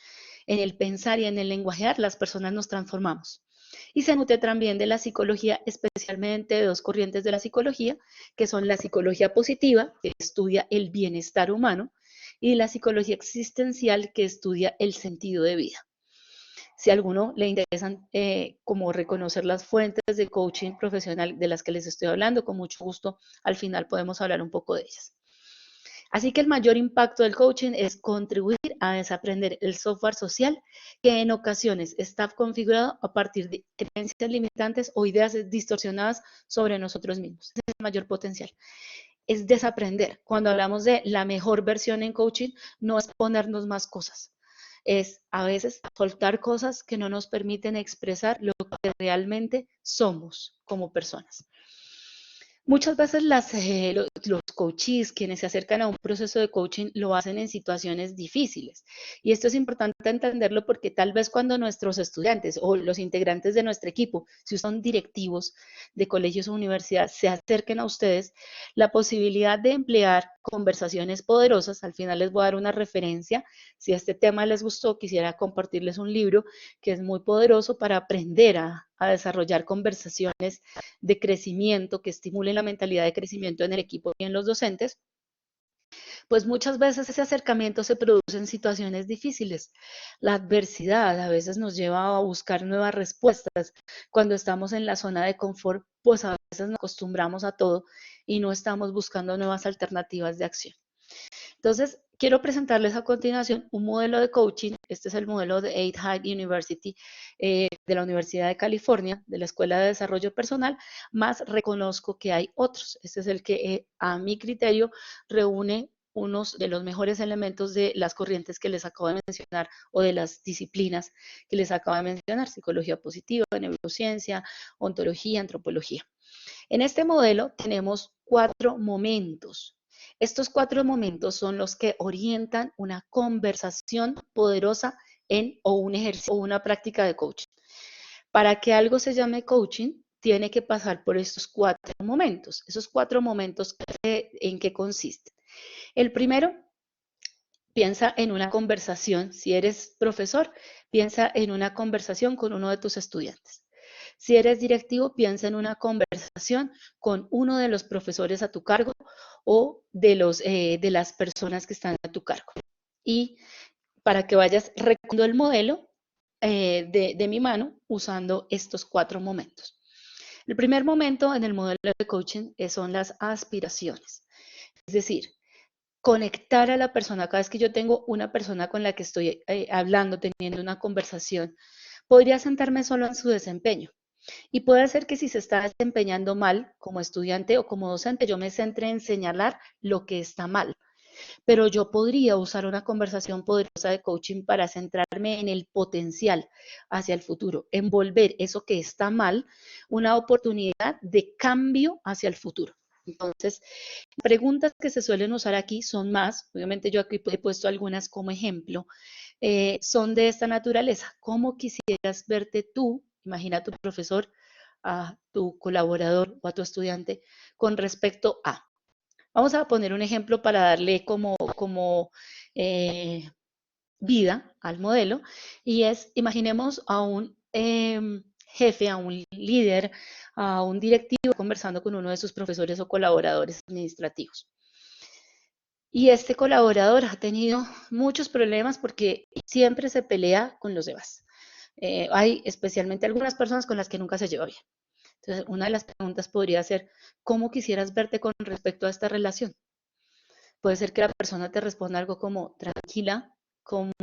En el pensar y en el lenguajear las personas nos transformamos. Y se nutre también de la psicología, especialmente de dos corrientes de la psicología, que son la psicología positiva, que estudia el bienestar humano, y la psicología existencial, que estudia el sentido de vida. Si a alguno le interesan como reconocer las fuentes de coaching profesional de las que les estoy hablando, con mucho gusto al final podemos hablar un poco de ellas. Así que el mayor impacto del coaching es contribuir a desaprender el software social que en ocasiones está configurado a partir de creencias limitantes o ideas distorsionadas sobre nosotros mismos. Ese es el mayor potencial. Es desaprender. Cuando hablamos de la mejor versión en coaching, no es ponernos más cosas. Es a veces soltar cosas que no nos permiten expresar lo que realmente somos como personas. Muchas veces los coaches, quienes se acercan a un proceso de coaching, lo hacen en situaciones difíciles. Y esto es importante entenderlo porque tal vez cuando nuestros estudiantes o los integrantes de nuestro equipo, si son directivos de colegios o universidades, se acerquen a ustedes, la posibilidad de emplear conversaciones poderosas, al final les voy a dar una referencia. Si este tema les gustó, quisiera compartirles un libro que es muy poderoso para aprender a desarrollar conversaciones de crecimiento que estimulen la mentalidad de crecimiento en el equipo y en los docentes, pues muchas veces ese acercamiento se produce en situaciones difíciles. La adversidad a veces nos lleva a buscar nuevas respuestas. Cuando estamos en la zona de confort, pues a veces nos acostumbramos a todo y no estamos buscando nuevas alternativas de acción. Entonces, quiero presentarles a continuación un modelo de coaching. Este es el modelo de 8 High University de la Universidad de California, de la Escuela de Desarrollo Personal, más reconozco que hay otros. Este es el que, a mi criterio, reúne unos de los mejores elementos de las corrientes que les acabo de mencionar o de las disciplinas que les acabo de mencionar, psicología positiva, neurociencia, ontología, antropología. En este modelo tenemos 4 momentos. Estos 4 momentos son los que orientan una conversación poderosa en o un ejercicio o una práctica de coaching. Para que algo se llame coaching, tiene que pasar por estos 4 momentos. Esos 4 momentos, ¿en qué consisten? El primero, piensa en una conversación. Si eres profesor, piensa en una conversación con uno de tus estudiantes. Si eres directivo, piensa en una conversación con uno de los profesores a tu cargo o de las personas que están a tu cargo. Y para que vayas recordando el modelo de mi mano usando estos 4 momentos. El primer momento en el modelo de coaching son las aspiraciones. Es decir, conectar a la persona. Cada vez que yo tengo una persona con la que estoy hablando, teniendo una conversación, podría sentarme solo en su desempeño. Y puede ser que si se está desempeñando mal como estudiante o como docente, yo me centre en señalar lo que está mal. Pero yo podría usar una conversación poderosa de coaching para centrarme en el potencial hacia el futuro, envolver eso que está mal, una oportunidad de cambio hacia el futuro. Entonces, preguntas que se suelen usar aquí son más, obviamente yo aquí he puesto algunas como ejemplo, son de esta naturaleza. ¿Cómo quisieras verte tú? Imagina a tu profesor, a tu colaborador o a tu estudiante con respecto a. Vamos a poner un ejemplo para darle como vida al modelo y es, imaginemos a un jefe, a un líder, a un directivo conversando con uno de sus profesores o colaboradores administrativos. Y este colaborador ha tenido muchos problemas porque siempre se pelea con los demás. Hay especialmente algunas personas con las que nunca se lleva bien. Entonces, una de las preguntas podría ser, ¿cómo quisieras verte con respecto a esta relación? Puede ser que la persona te responda algo como tranquila, como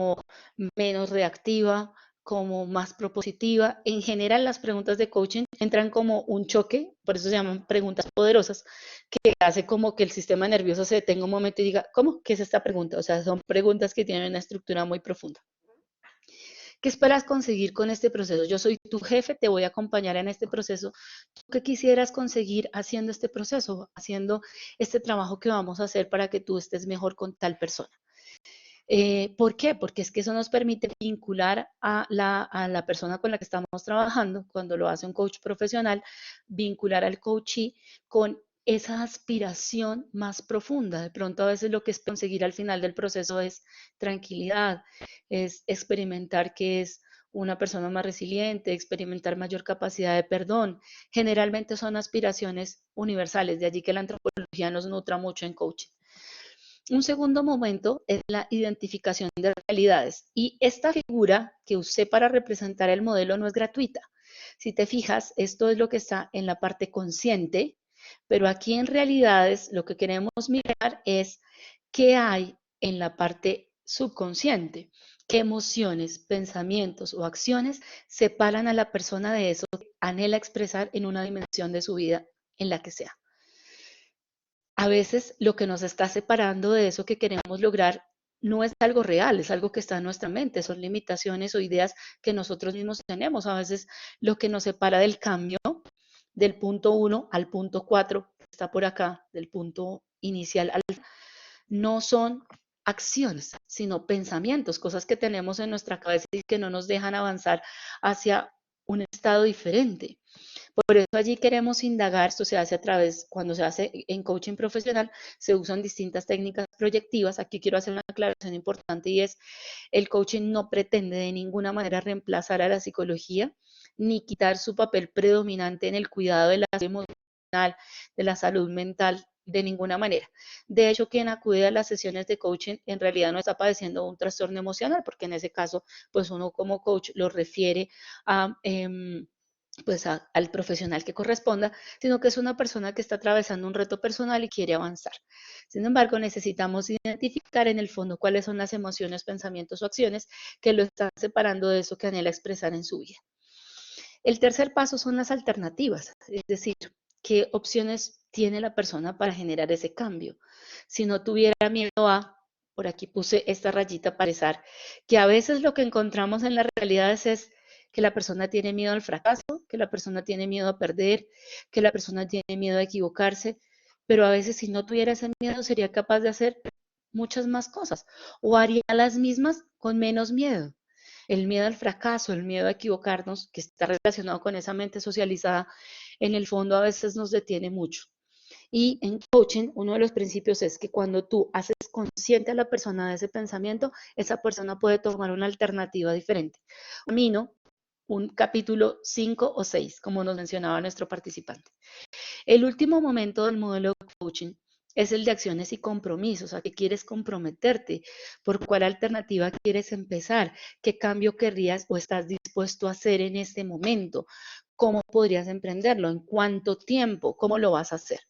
menos reactiva, como más propositiva. En general, las preguntas de coaching entran como un choque, por eso se llaman preguntas poderosas, que hace como que el sistema nervioso se detenga un momento y diga, ¿cómo? ¿Qué es esta pregunta? O sea, son preguntas que tienen una estructura muy profunda. ¿Qué esperas conseguir con este proceso? Yo soy tu jefe, te voy a acompañar en este proceso. ¿Tú qué quisieras conseguir haciendo este proceso, haciendo este trabajo que vamos a hacer para que tú estés mejor con tal persona? ¿Por qué? Porque es que eso nos permite vincular a la persona con la que estamos trabajando, cuando lo hace un coach profesional, vincular al coachee con esa aspiración más profunda. De pronto a veces lo que es conseguir al final del proceso es tranquilidad, es experimentar que es una persona más resiliente, experimentar mayor capacidad de perdón. Generalmente son aspiraciones universales, de allí que la antropología nos nutra mucho en coaching. Un segundo momento es la identificación de realidades y esta figura que usé para representar el modelo no es gratuita. Si te fijas, esto es lo que está en la parte consciente, pero aquí en realidades lo que queremos mirar es qué hay en la parte subconsciente, qué emociones, pensamientos o acciones separan a la persona de eso que anhela expresar en una dimensión de su vida en la que sea. A veces lo que nos está separando de eso que queremos lograr no es algo real, es algo que está en nuestra mente, son limitaciones o ideas que nosotros mismos tenemos. A veces lo que nos separa del cambio del punto 1 al punto 4, que está por acá, del punto inicial al no son acciones, sino pensamientos, cosas que tenemos en nuestra cabeza y que no nos dejan avanzar hacia un estado diferente. Por eso allí queremos indagar, esto se hace a través, cuando se hace en coaching profesional, se usan distintas técnicas proyectivas. Aquí quiero hacer una aclaración importante y es, el coaching no pretende de ninguna manera reemplazar a la psicología, ni quitar su papel predominante en el cuidado de la salud emocional, de la salud mental, de ninguna manera. De hecho, quien acude a las sesiones de coaching en realidad no está padeciendo un trastorno emocional, porque en ese caso, pues uno como coach lo refiere a... pues al profesional que corresponda, sino que es una persona que está atravesando un reto personal y quiere avanzar. Sin embargo, necesitamos identificar en el fondo cuáles son las emociones, pensamientos o acciones que lo están separando de eso que anhela expresar en su vida. El tercer paso son las alternativas, es decir, qué opciones tiene la persona para generar ese cambio. Si no tuviera miedo a, por aquí puse esta rayita para empezar, que a veces lo que encontramos en las realidades es que la persona tiene miedo al fracaso, que la persona tiene miedo a perder, que la persona tiene miedo a equivocarse, pero a veces si no tuviera ese miedo sería capaz de hacer muchas más cosas o haría las mismas con menos miedo. El miedo al fracaso, el miedo a equivocarnos, que está relacionado con esa mente socializada, en el fondo a veces nos detiene mucho. Y en coaching, uno de los principios es que cuando tú haces consciente a la persona de ese pensamiento, esa persona puede tomar una alternativa diferente. Un camino, un capítulo 5 o 6, como nos mencionaba nuestro participante. El último momento del modelo de coaching es el de acciones y compromisos, a qué quieres comprometerte, por cuál alternativa quieres empezar, qué cambio querrías o estás dispuesto a hacer en este momento, cómo podrías emprenderlo, en cuánto tiempo, cómo lo vas a hacer.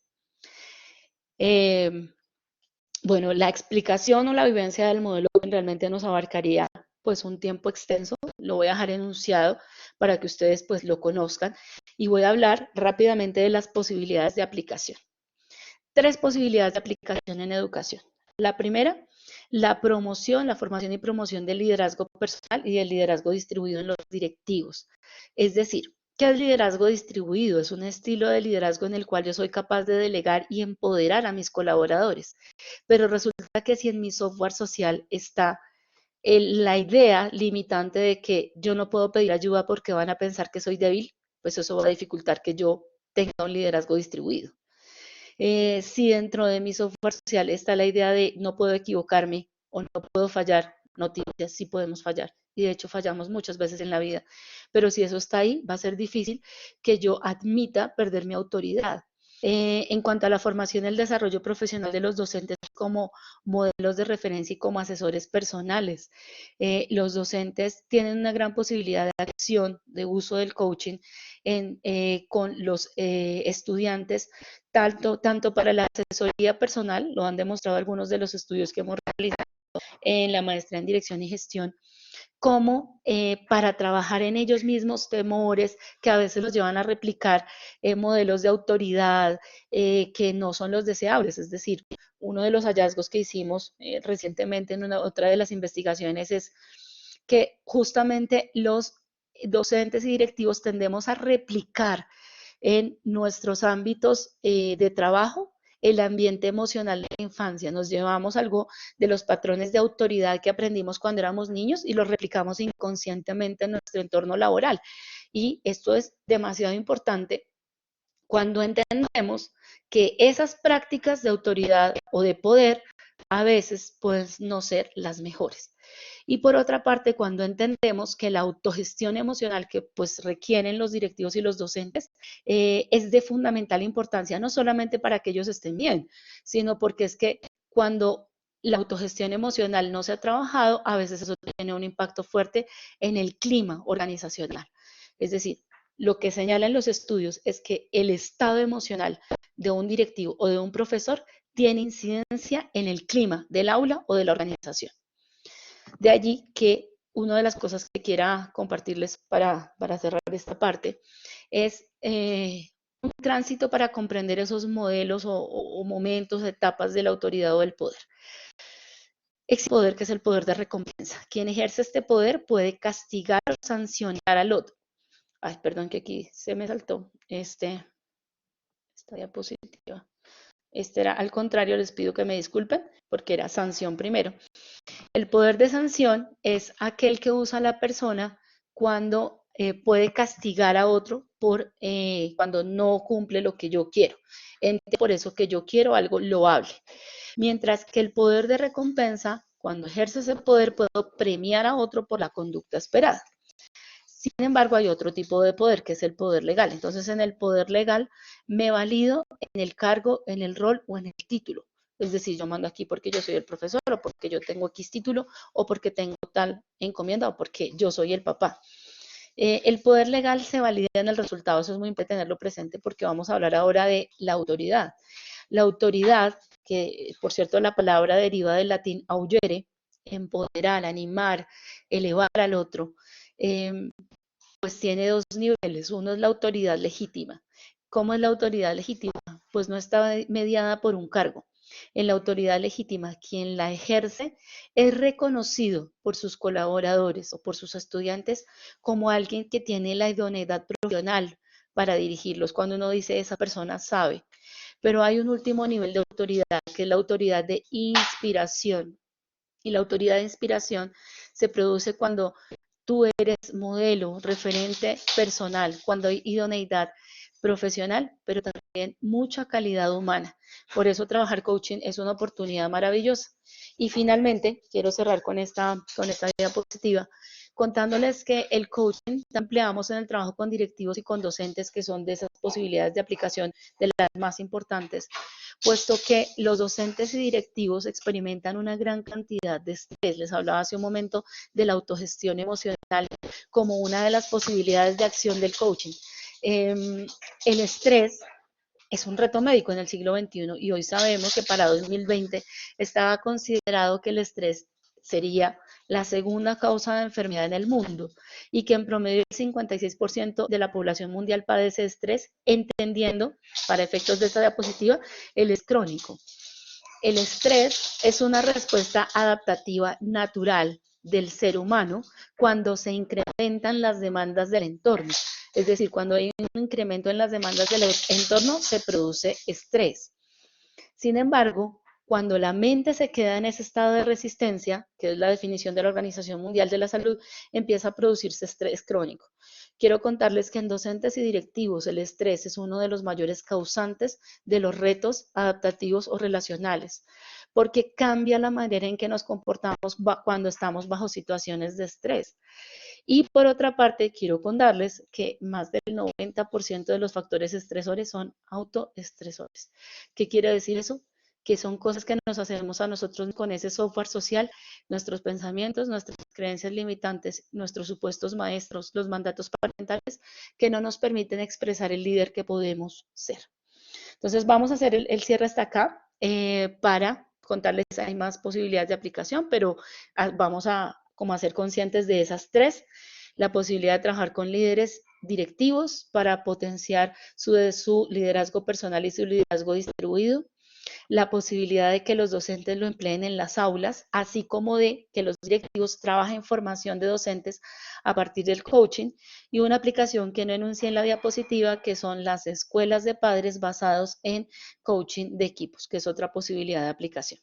Bueno, la explicación o la vivencia del modelo realmente nos abarcaría pues un tiempo extenso, lo voy a dejar enunciado para que ustedes pues lo conozcan y voy a hablar rápidamente de las posibilidades de aplicación. 3 posibilidades de aplicación en educación. La primera, la promoción, la formación y promoción del liderazgo personal y del liderazgo distribuido en los directivos. Es decir, ¿qué es liderazgo distribuido? Es un estilo de liderazgo en el cual yo soy capaz de delegar y empoderar a mis colaboradores. Pero resulta que si en mi software social está la idea limitante de que yo no puedo pedir ayuda porque van a pensar que soy débil, pues eso va a dificultar que yo tenga un liderazgo distribuido. Si dentro de mi software social está la idea de no puedo equivocarme o no puedo fallar, noticias, sí podemos fallar. Y de hecho fallamos muchas veces en la vida. Pero si eso está ahí, va a ser difícil que yo admita perder mi autoridad. En cuanto a la formación y el desarrollo profesional de los docentes como modelos de referencia y como asesores personales, los docentes tienen una gran posibilidad de acción, de uso del coaching con los estudiantes, tanto para la asesoría personal, lo han demostrado algunos de los estudios que hemos realizado en la maestría en dirección y gestión, como para trabajar en ellos mismos temores que a veces los llevan a replicar modelos de autoridad que no son los deseables. Es decir, uno de los hallazgos que hicimos recientemente en otra de las investigaciones es que justamente los docentes y directivos tendemos a replicar en nuestros ámbitos de trabajo el ambiente emocional de la infancia. Nos llevamos algo de los patrones de autoridad que aprendimos cuando éramos niños y los replicamos inconscientemente en nuestro entorno laboral. Y esto es demasiado importante cuando entendemos que esas prácticas de autoridad o de poder a veces pueden no ser las mejores. Y por otra parte, cuando entendemos que la autogestión emocional que pues requieren los directivos y los docentes es de fundamental importancia, no solamente para que ellos estén bien, sino porque es que cuando la autogestión emocional no se ha trabajado, a veces eso tiene un impacto fuerte en el clima organizacional. Es decir, lo que señalan los estudios es que el estado emocional de un directivo o de un profesor tiene incidencia en el clima del aula o de la organización. De allí que una de las cosas que quiera compartirles para cerrar esta parte es un tránsito para comprender esos modelos o momentos, etapas de la autoridad o del poder. Existe poder que es el poder de recompensa. Quien ejerce este poder puede castigar o sancionar al otro. Ay, perdón que aquí se me saltó esta diapositiva. Este era al contrario, les pido que me disculpen porque era sanción primero. El poder de sanción es aquel que usa la persona cuando puede castigar a otro cuando no cumple lo que yo quiero. Por eso que yo quiero algo loable. Mientras que el poder de recompensa, cuando ejerce ese poder, puedo premiar a otro por la conducta esperada. Sin embargo, hay otro tipo de poder, que es el poder legal. Entonces, en el poder legal me valido en el cargo, en el rol o en el título. Es decir, yo mando aquí porque yo soy el profesor, o porque yo tengo X título, o porque tengo tal encomienda, o porque yo soy el papá. El poder legal se valida en el resultado, eso es muy importante tenerlo presente porque vamos a hablar ahora de la autoridad. La autoridad, que por cierto la palabra deriva del latín augere, empoderar, animar, elevar al otro, pues tiene dos niveles. Uno es la autoridad legítima. ¿Cómo es la autoridad legítima? Pues no está mediada por un cargo. En la autoridad legítima, quien la ejerce es reconocido por sus colaboradores o por sus estudiantes como alguien que tiene la idoneidad profesional para dirigirlos. Cuando uno dice esa persona sabe. Pero hay un último nivel de autoridad, que es la autoridad de inspiración. Y la autoridad de inspiración se produce cuando tú eres modelo, referente personal, cuando hay idoneidad profesional, pero también mucha calidad humana. Por eso trabajar coaching es una oportunidad maravillosa. Y finalmente, quiero cerrar con esta diapositiva, contándoles que el coaching lo empleamos en el trabajo con directivos y con docentes, que son de esas posibilidades de aplicación de las más importantes, puesto que los docentes y directivos experimentan una gran cantidad de estrés. Les hablaba hace un momento de la autogestión emocional como una de las posibilidades de acción del coaching. El estrés es un reto médico en el siglo XXI y hoy sabemos que para 2020 estaba considerado que el estrés sería la segunda causa de enfermedad en el mundo y que en promedio el 56% de la población mundial padece estrés, entendiendo, para efectos de esta diapositiva, el estrés crónico. El estrés es una respuesta adaptativa natural del ser humano cuando se incrementan las demandas del entorno. Es decir, cuando hay un incremento en las demandas del entorno, se produce estrés. Sin embargo, cuando la mente se queda en ese estado de resistencia, que es la definición de la Organización Mundial de la Salud, empieza a producirse estrés crónico. Quiero contarles que en docentes y directivos el estrés es uno de los mayores causantes de los retos adaptativos o relacionales, porque cambia la manera en que nos comportamos cuando estamos bajo situaciones de estrés. Y por otra parte, quiero contarles que más del 90% de los factores estresores son autoestresores. ¿Qué quiere decir eso? Que son cosas que nos hacemos a nosotros con ese software social, nuestros pensamientos, nuestras creencias limitantes, nuestros supuestos maestros, los mandatos parentales, que no nos permiten expresar el líder que podemos ser. Entonces vamos a hacer el cierre hasta acá para contarles, hay más posibilidades de aplicación, pero vamos a como a ser conscientes de esas tres. La posibilidad de trabajar con líderes directivos para potenciar su liderazgo personal y su liderazgo distribuido, la posibilidad de que los docentes lo empleen en las aulas, así como de que los directivos trabajen formación de docentes a partir del coaching, y una aplicación que no enuncié en la diapositiva, que son las escuelas de padres basados en coaching de equipos, que es otra posibilidad de aplicación.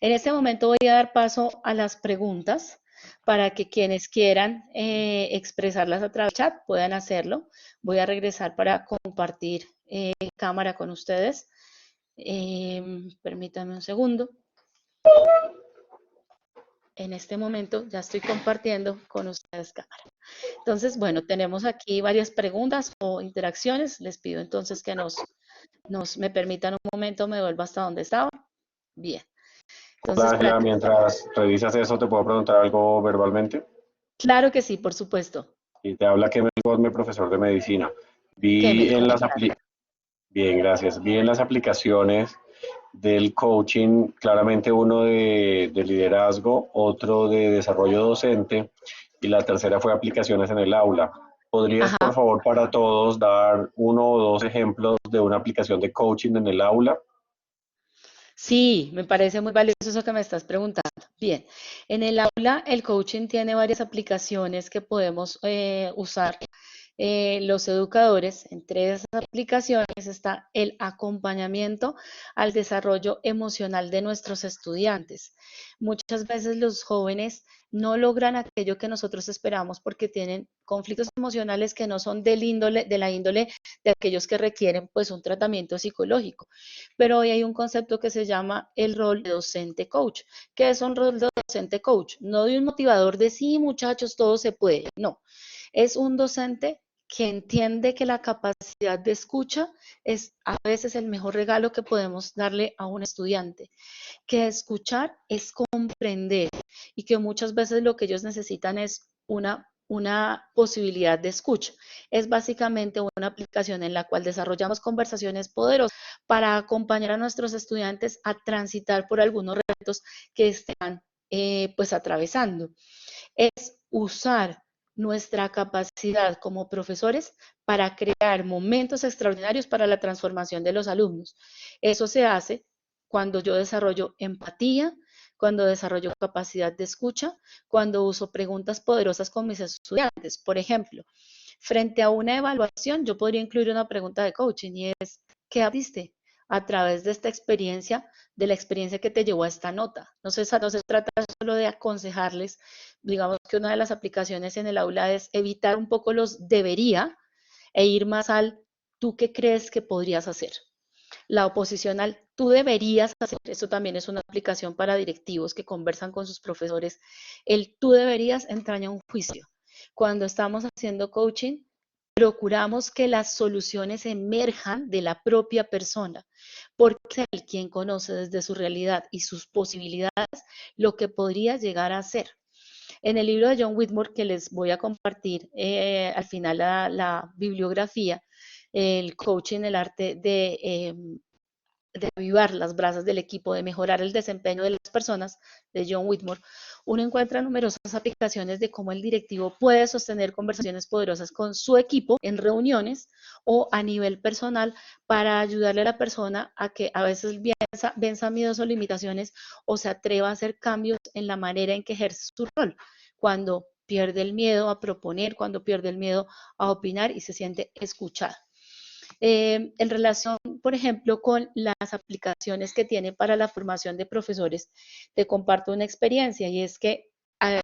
En este momento voy a dar paso a las preguntas para que quienes quieran expresarlas a través del chat puedan hacerlo. Voy a regresar para compartir cámara con ustedes. Permítanme un segundo. En este momento ya estoy compartiendo con ustedes cámara. Entonces, bueno, tenemos aquí varias preguntas o interacciones. Les pido entonces que me permitan un momento, me vuelvo hasta donde estaba. Bien. Entonces,
Hola, ya, mientras revisas eso, ¿te puedo preguntar algo verbalmente?
claro que sí, por supuesto.
Y te habla Kemel Godme, profesor de medicina. Vi
Kemel,
en
¿cómo
las
estás?
Bien, gracias. Vi en las aplicaciones del coaching, claramente uno de liderazgo, otro de desarrollo docente y la tercera fue aplicaciones en el aula. ¿Podrías, por
Ajá.
favor, para todos dar uno o dos ejemplos de una aplicación de coaching en el aula?
Sí, me parece muy valioso eso que me estás preguntando. Bien, en el aula el coaching tiene varias aplicaciones que podemos usar los educadores. Entre esas aplicaciones está el acompañamiento al desarrollo emocional de nuestros estudiantes. Muchas veces los jóvenes no logran aquello que nosotros esperamos porque tienen conflictos emocionales que no son de la índole de aquellos que requieren pues un tratamiento psicológico. Pero hoy hay un concepto que se llama el rol de docente coach. ¿Qué es un rol de docente coach? No de un motivador de sí, muchachos, todo se puede. No, es un docente que entiende que la capacidad de escucha es a veces el mejor regalo que podemos darle a un estudiante, que escuchar es comprender y que muchas veces lo que ellos necesitan es una posibilidad de escucha. Es básicamente una aplicación en la cual desarrollamos conversaciones poderosas para acompañar a nuestros estudiantes a transitar por algunos retos que están pues atravesando. Es usar nuestra capacidad como profesores para crear momentos extraordinarios para la transformación de los alumnos. Eso se hace cuando yo desarrollo empatía, cuando desarrollo capacidad de escucha, cuando uso preguntas poderosas con mis estudiantes. Por ejemplo, frente a una evaluación, yo podría incluir una pregunta de coaching y es, ¿qué aprendiste a través de esta experiencia, de la experiencia que te llevó a esta nota? No se trata solo de aconsejarles. Digamos que una de las aplicaciones en el aula es evitar un poco los debería e ir más al tú qué crees que podrías hacer. La oposición al tú deberías hacer, eso también es una aplicación para directivos que conversan con sus profesores. El tú deberías entraña un juicio. Cuando estamos haciendo coaching, procuramos que las soluciones emerjan de la propia persona, porque es él quien conoce desde su realidad y sus posibilidades lo que podría llegar a ser. En el libro de John Whitmore, que les voy a compartir al final la bibliografía, el coaching, el arte de avivar las brasas del equipo, de mejorar el desempeño de las personas, de John Whitmore, uno encuentra numerosas aplicaciones de cómo el directivo puede sostener conversaciones poderosas con su equipo en reuniones o a nivel personal para ayudarle a la persona a que a veces venza miedos o limitaciones o se atreva a hacer cambios en la manera en que ejerce su rol, cuando pierde el miedo a proponer, cuando pierde el miedo a opinar y se siente escuchado. En relación, por ejemplo, con las aplicaciones que tiene para la formación de profesores, te comparto una experiencia y es que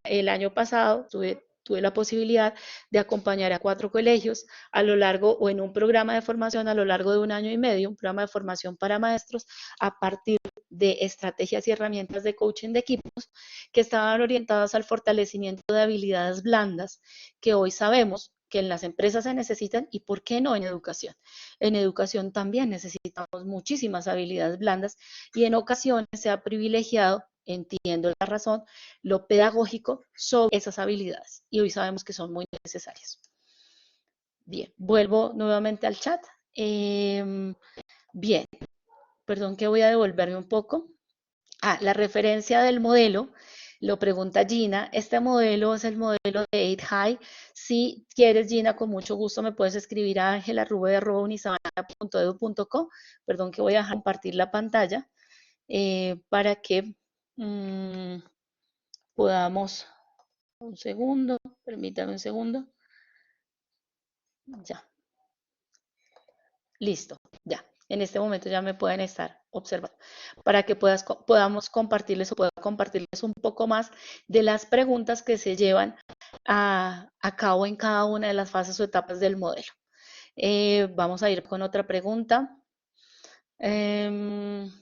el año pasado tuve tuve la posibilidad de acompañar a 4 colegios a lo largo o en un programa de formación a lo largo de 1 año y medio, un programa de formación para maestros a partir de estrategias y herramientas de coaching de equipos que estaban orientadas al fortalecimiento de habilidades blandas que hoy sabemos que en las empresas se necesitan y por qué no en educación. En educación también necesitamos muchísimas habilidades blandas y en ocasiones se ha privilegiado, entiendo la razón, lo pedagógico sobre esas habilidades y hoy sabemos que son muy necesarias. Bien, vuelvo nuevamente al chat. Bien, perdón que voy a devolverme un poco. La referencia del modelo, lo pregunta Gina. Este modelo es el modelo de 8 High. Si quieres, Gina, con mucho gusto me puedes escribir a angelarube@unisabana.edu.co. Perdón que voy a compartir la pantalla para que podamos, un segundo, permítame un segundo. Ya, listo, ya. En este momento ya me pueden estar observando para que podamos compartirles o pueda compartirles un poco más de las preguntas que se llevan a cabo en cada una de las fases o etapas del modelo. Vamos a ir con otra pregunta. El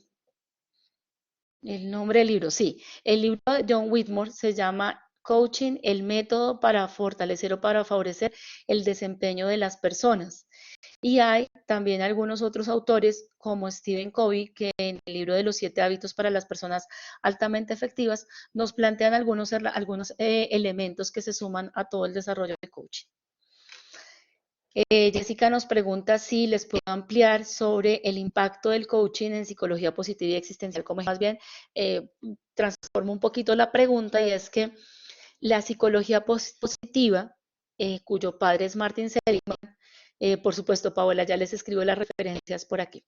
nombre del libro, sí. El libro de John Whitmore se llama Coaching, el método para fortalecer o para favorecer el desempeño de las personas. Y hay también algunos otros autores como Stephen Covey que en el libro de los 7 hábitos para las personas altamente efectivas nos plantean algunos elementos que se suman a todo el desarrollo de coaching. Jessica nos pregunta si les puedo ampliar sobre el impacto del coaching en psicología positiva y existencial. Como más bien, transformo un poquito la pregunta y es que la psicología positiva, cuyo padre es Martin Seligman, por supuesto, Paola, ya les escribo las referencias por aquí.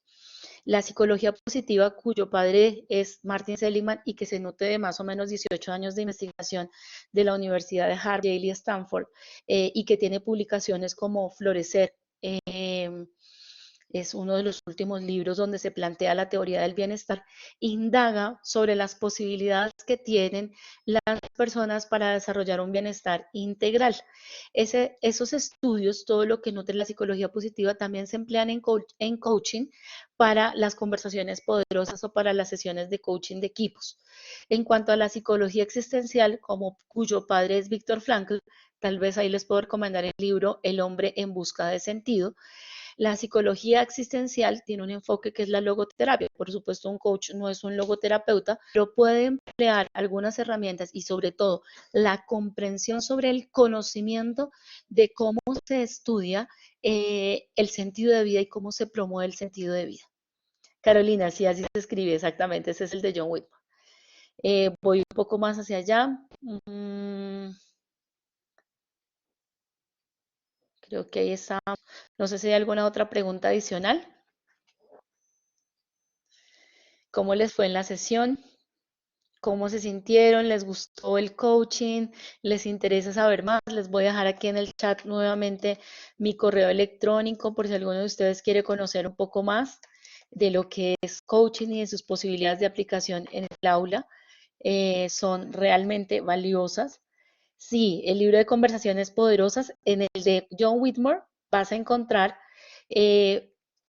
La psicología positiva, cuyo padre es Martin Seligman y que se nutre de más o menos 18 años de investigación de la Universidad de Harvard, Yale y Stanford, y que tiene publicaciones como Florecer. Es uno de los últimos libros donde se plantea la teoría del bienestar, indaga sobre las posibilidades que tienen las personas para desarrollar un bienestar integral. Esos estudios, todo lo que nutre la psicología positiva, también se emplean en coaching para las conversaciones poderosas o para las sesiones de coaching de equipos. En cuanto a la psicología existencial, cuyo padre es Viktor Frankl, tal vez ahí les puedo recomendar el libro El hombre en busca de sentido. La psicología existencial tiene un enfoque que es la logoterapia. Por supuesto, un coach no es un logoterapeuta, pero puede emplear algunas herramientas y sobre todo la comprensión sobre el conocimiento de cómo se estudia el sentido de vida y cómo se promueve el sentido de vida. Carolina, sí, así se escribe exactamente, ese es el de John Whitmore. Voy un poco más hacia allá. Creo que ahí está. No sé si hay alguna otra pregunta adicional. ¿Cómo les fue en la sesión? ¿Cómo se sintieron? ¿Les gustó el coaching? ¿Les interesa saber más? Les voy a dejar aquí en el chat nuevamente mi correo electrónico por si alguno de ustedes quiere conocer un poco más de lo que es coaching y de sus posibilidades de aplicación en el aula. Son realmente valiosas. Sí, el libro de conversaciones poderosas, en el de John Whitmore vas a encontrar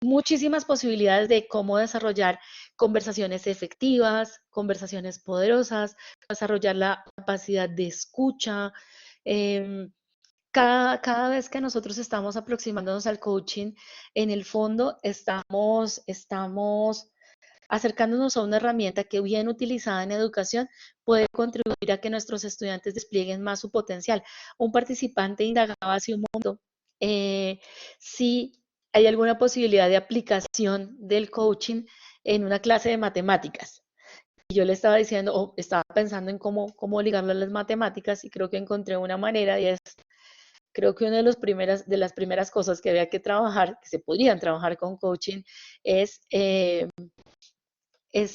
muchísimas posibilidades de cómo desarrollar conversaciones efectivas, conversaciones poderosas, desarrollar la capacidad de escucha. Cada vez que nosotros estamos aproximándonos al coaching, en el fondo estamos acercándonos a una herramienta que bien utilizada en educación puede contribuir a que nuestros estudiantes desplieguen más su potencial. Un participante indagaba hace un momento si hay alguna posibilidad de aplicación del coaching en una clase de matemáticas. Y yo le estaba diciendo, o estaba pensando en cómo ligarlo a las matemáticas y creo que encontré una manera y es, creo que una de las primeras cosas que había que trabajar, que se podrían trabajar con coaching, es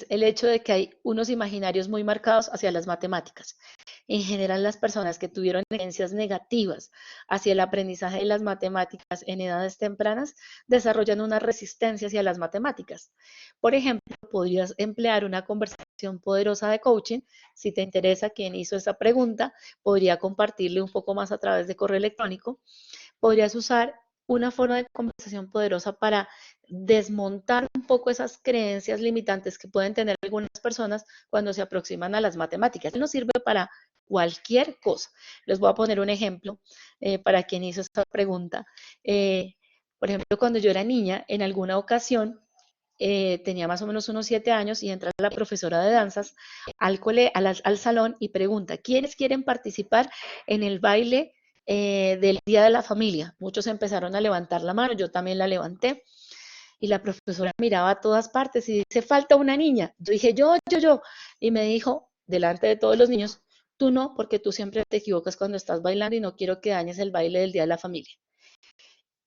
el hecho de que hay unos imaginarios muy marcados hacia las matemáticas. En general, las personas que tuvieron experiencias negativas hacia el aprendizaje de las matemáticas en edades tempranas desarrollan una resistencia hacia las matemáticas. Por ejemplo, podrías emplear una conversación conversación poderosa de coaching. Si te interesa quién hizo esa pregunta, podría compartirle un poco más a través de correo electrónico. Podrías usar una forma de conversación poderosa para desmontar un poco esas creencias limitantes que pueden tener algunas personas cuando se aproximan a las matemáticas. Nos sirve para cualquier cosa. Les voy a poner un ejemplo para quien hizo esta pregunta. Por ejemplo, cuando yo era niña, en alguna ocasión tenía más o menos unos 7 años y entra la profesora de danzas al salón y pregunta, ¿quiénes quieren participar en el baile del Día de la Familia? Muchos empezaron a levantar la mano, yo también la levanté y la profesora miraba a todas partes y dice, falta una niña. Yo dije, yo, y me dijo, delante de todos los niños, tú no, porque tú siempre te equivocas cuando estás bailando y no quiero que dañes el baile del Día de la Familia.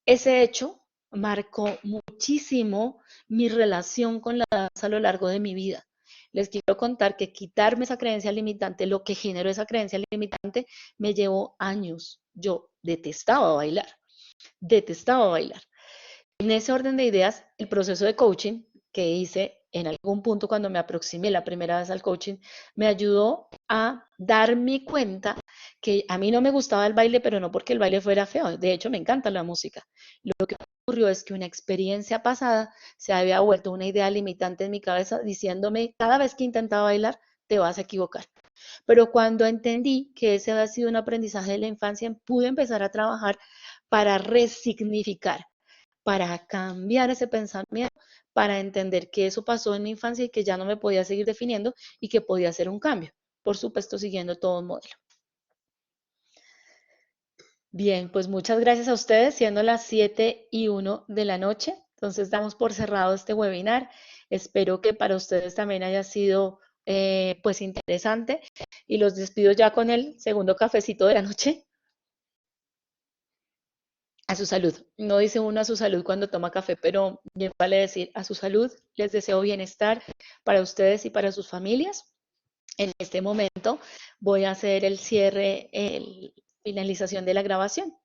Ese hecho marcó muchísimo mi relación con la danza a lo largo de mi vida. Les quiero contar que quitarme esa creencia limitante, lo que generó esa creencia limitante, me llevó años. Yo detestaba bailar, detestaba bailar. En ese orden de ideas, el proceso de coaching que hice en algún punto cuando me aproximé la primera vez al coaching, me ayudó a darme cuenta que a mí no me gustaba el baile, pero no porque el baile fuera feo. De hecho, me encanta la música. Lo que ocurrió es que una experiencia pasada se había vuelto una idea limitante en mi cabeza diciéndome cada vez que intentaba bailar, te vas a equivocar. Pero cuando entendí que ese había sido un aprendizaje de la infancia, pude empezar a trabajar para resignificar, para cambiar ese pensamiento, para entender que eso pasó en mi infancia y que ya no me podía seguir definiendo y que podía hacer un cambio, por supuesto siguiendo todo un modelo. Bien, pues muchas gracias a ustedes, siendo las 7:01 de la noche. Entonces damos por cerrado este webinar. Espero que para ustedes también haya sido pues interesante y los despido ya con el segundo cafecito de la noche. A su salud. No dice uno a su salud cuando toma café, pero bien vale decir a su salud. Les deseo bienestar para ustedes y para sus familias. En este momento voy a hacer el cierre, finalización de la grabación.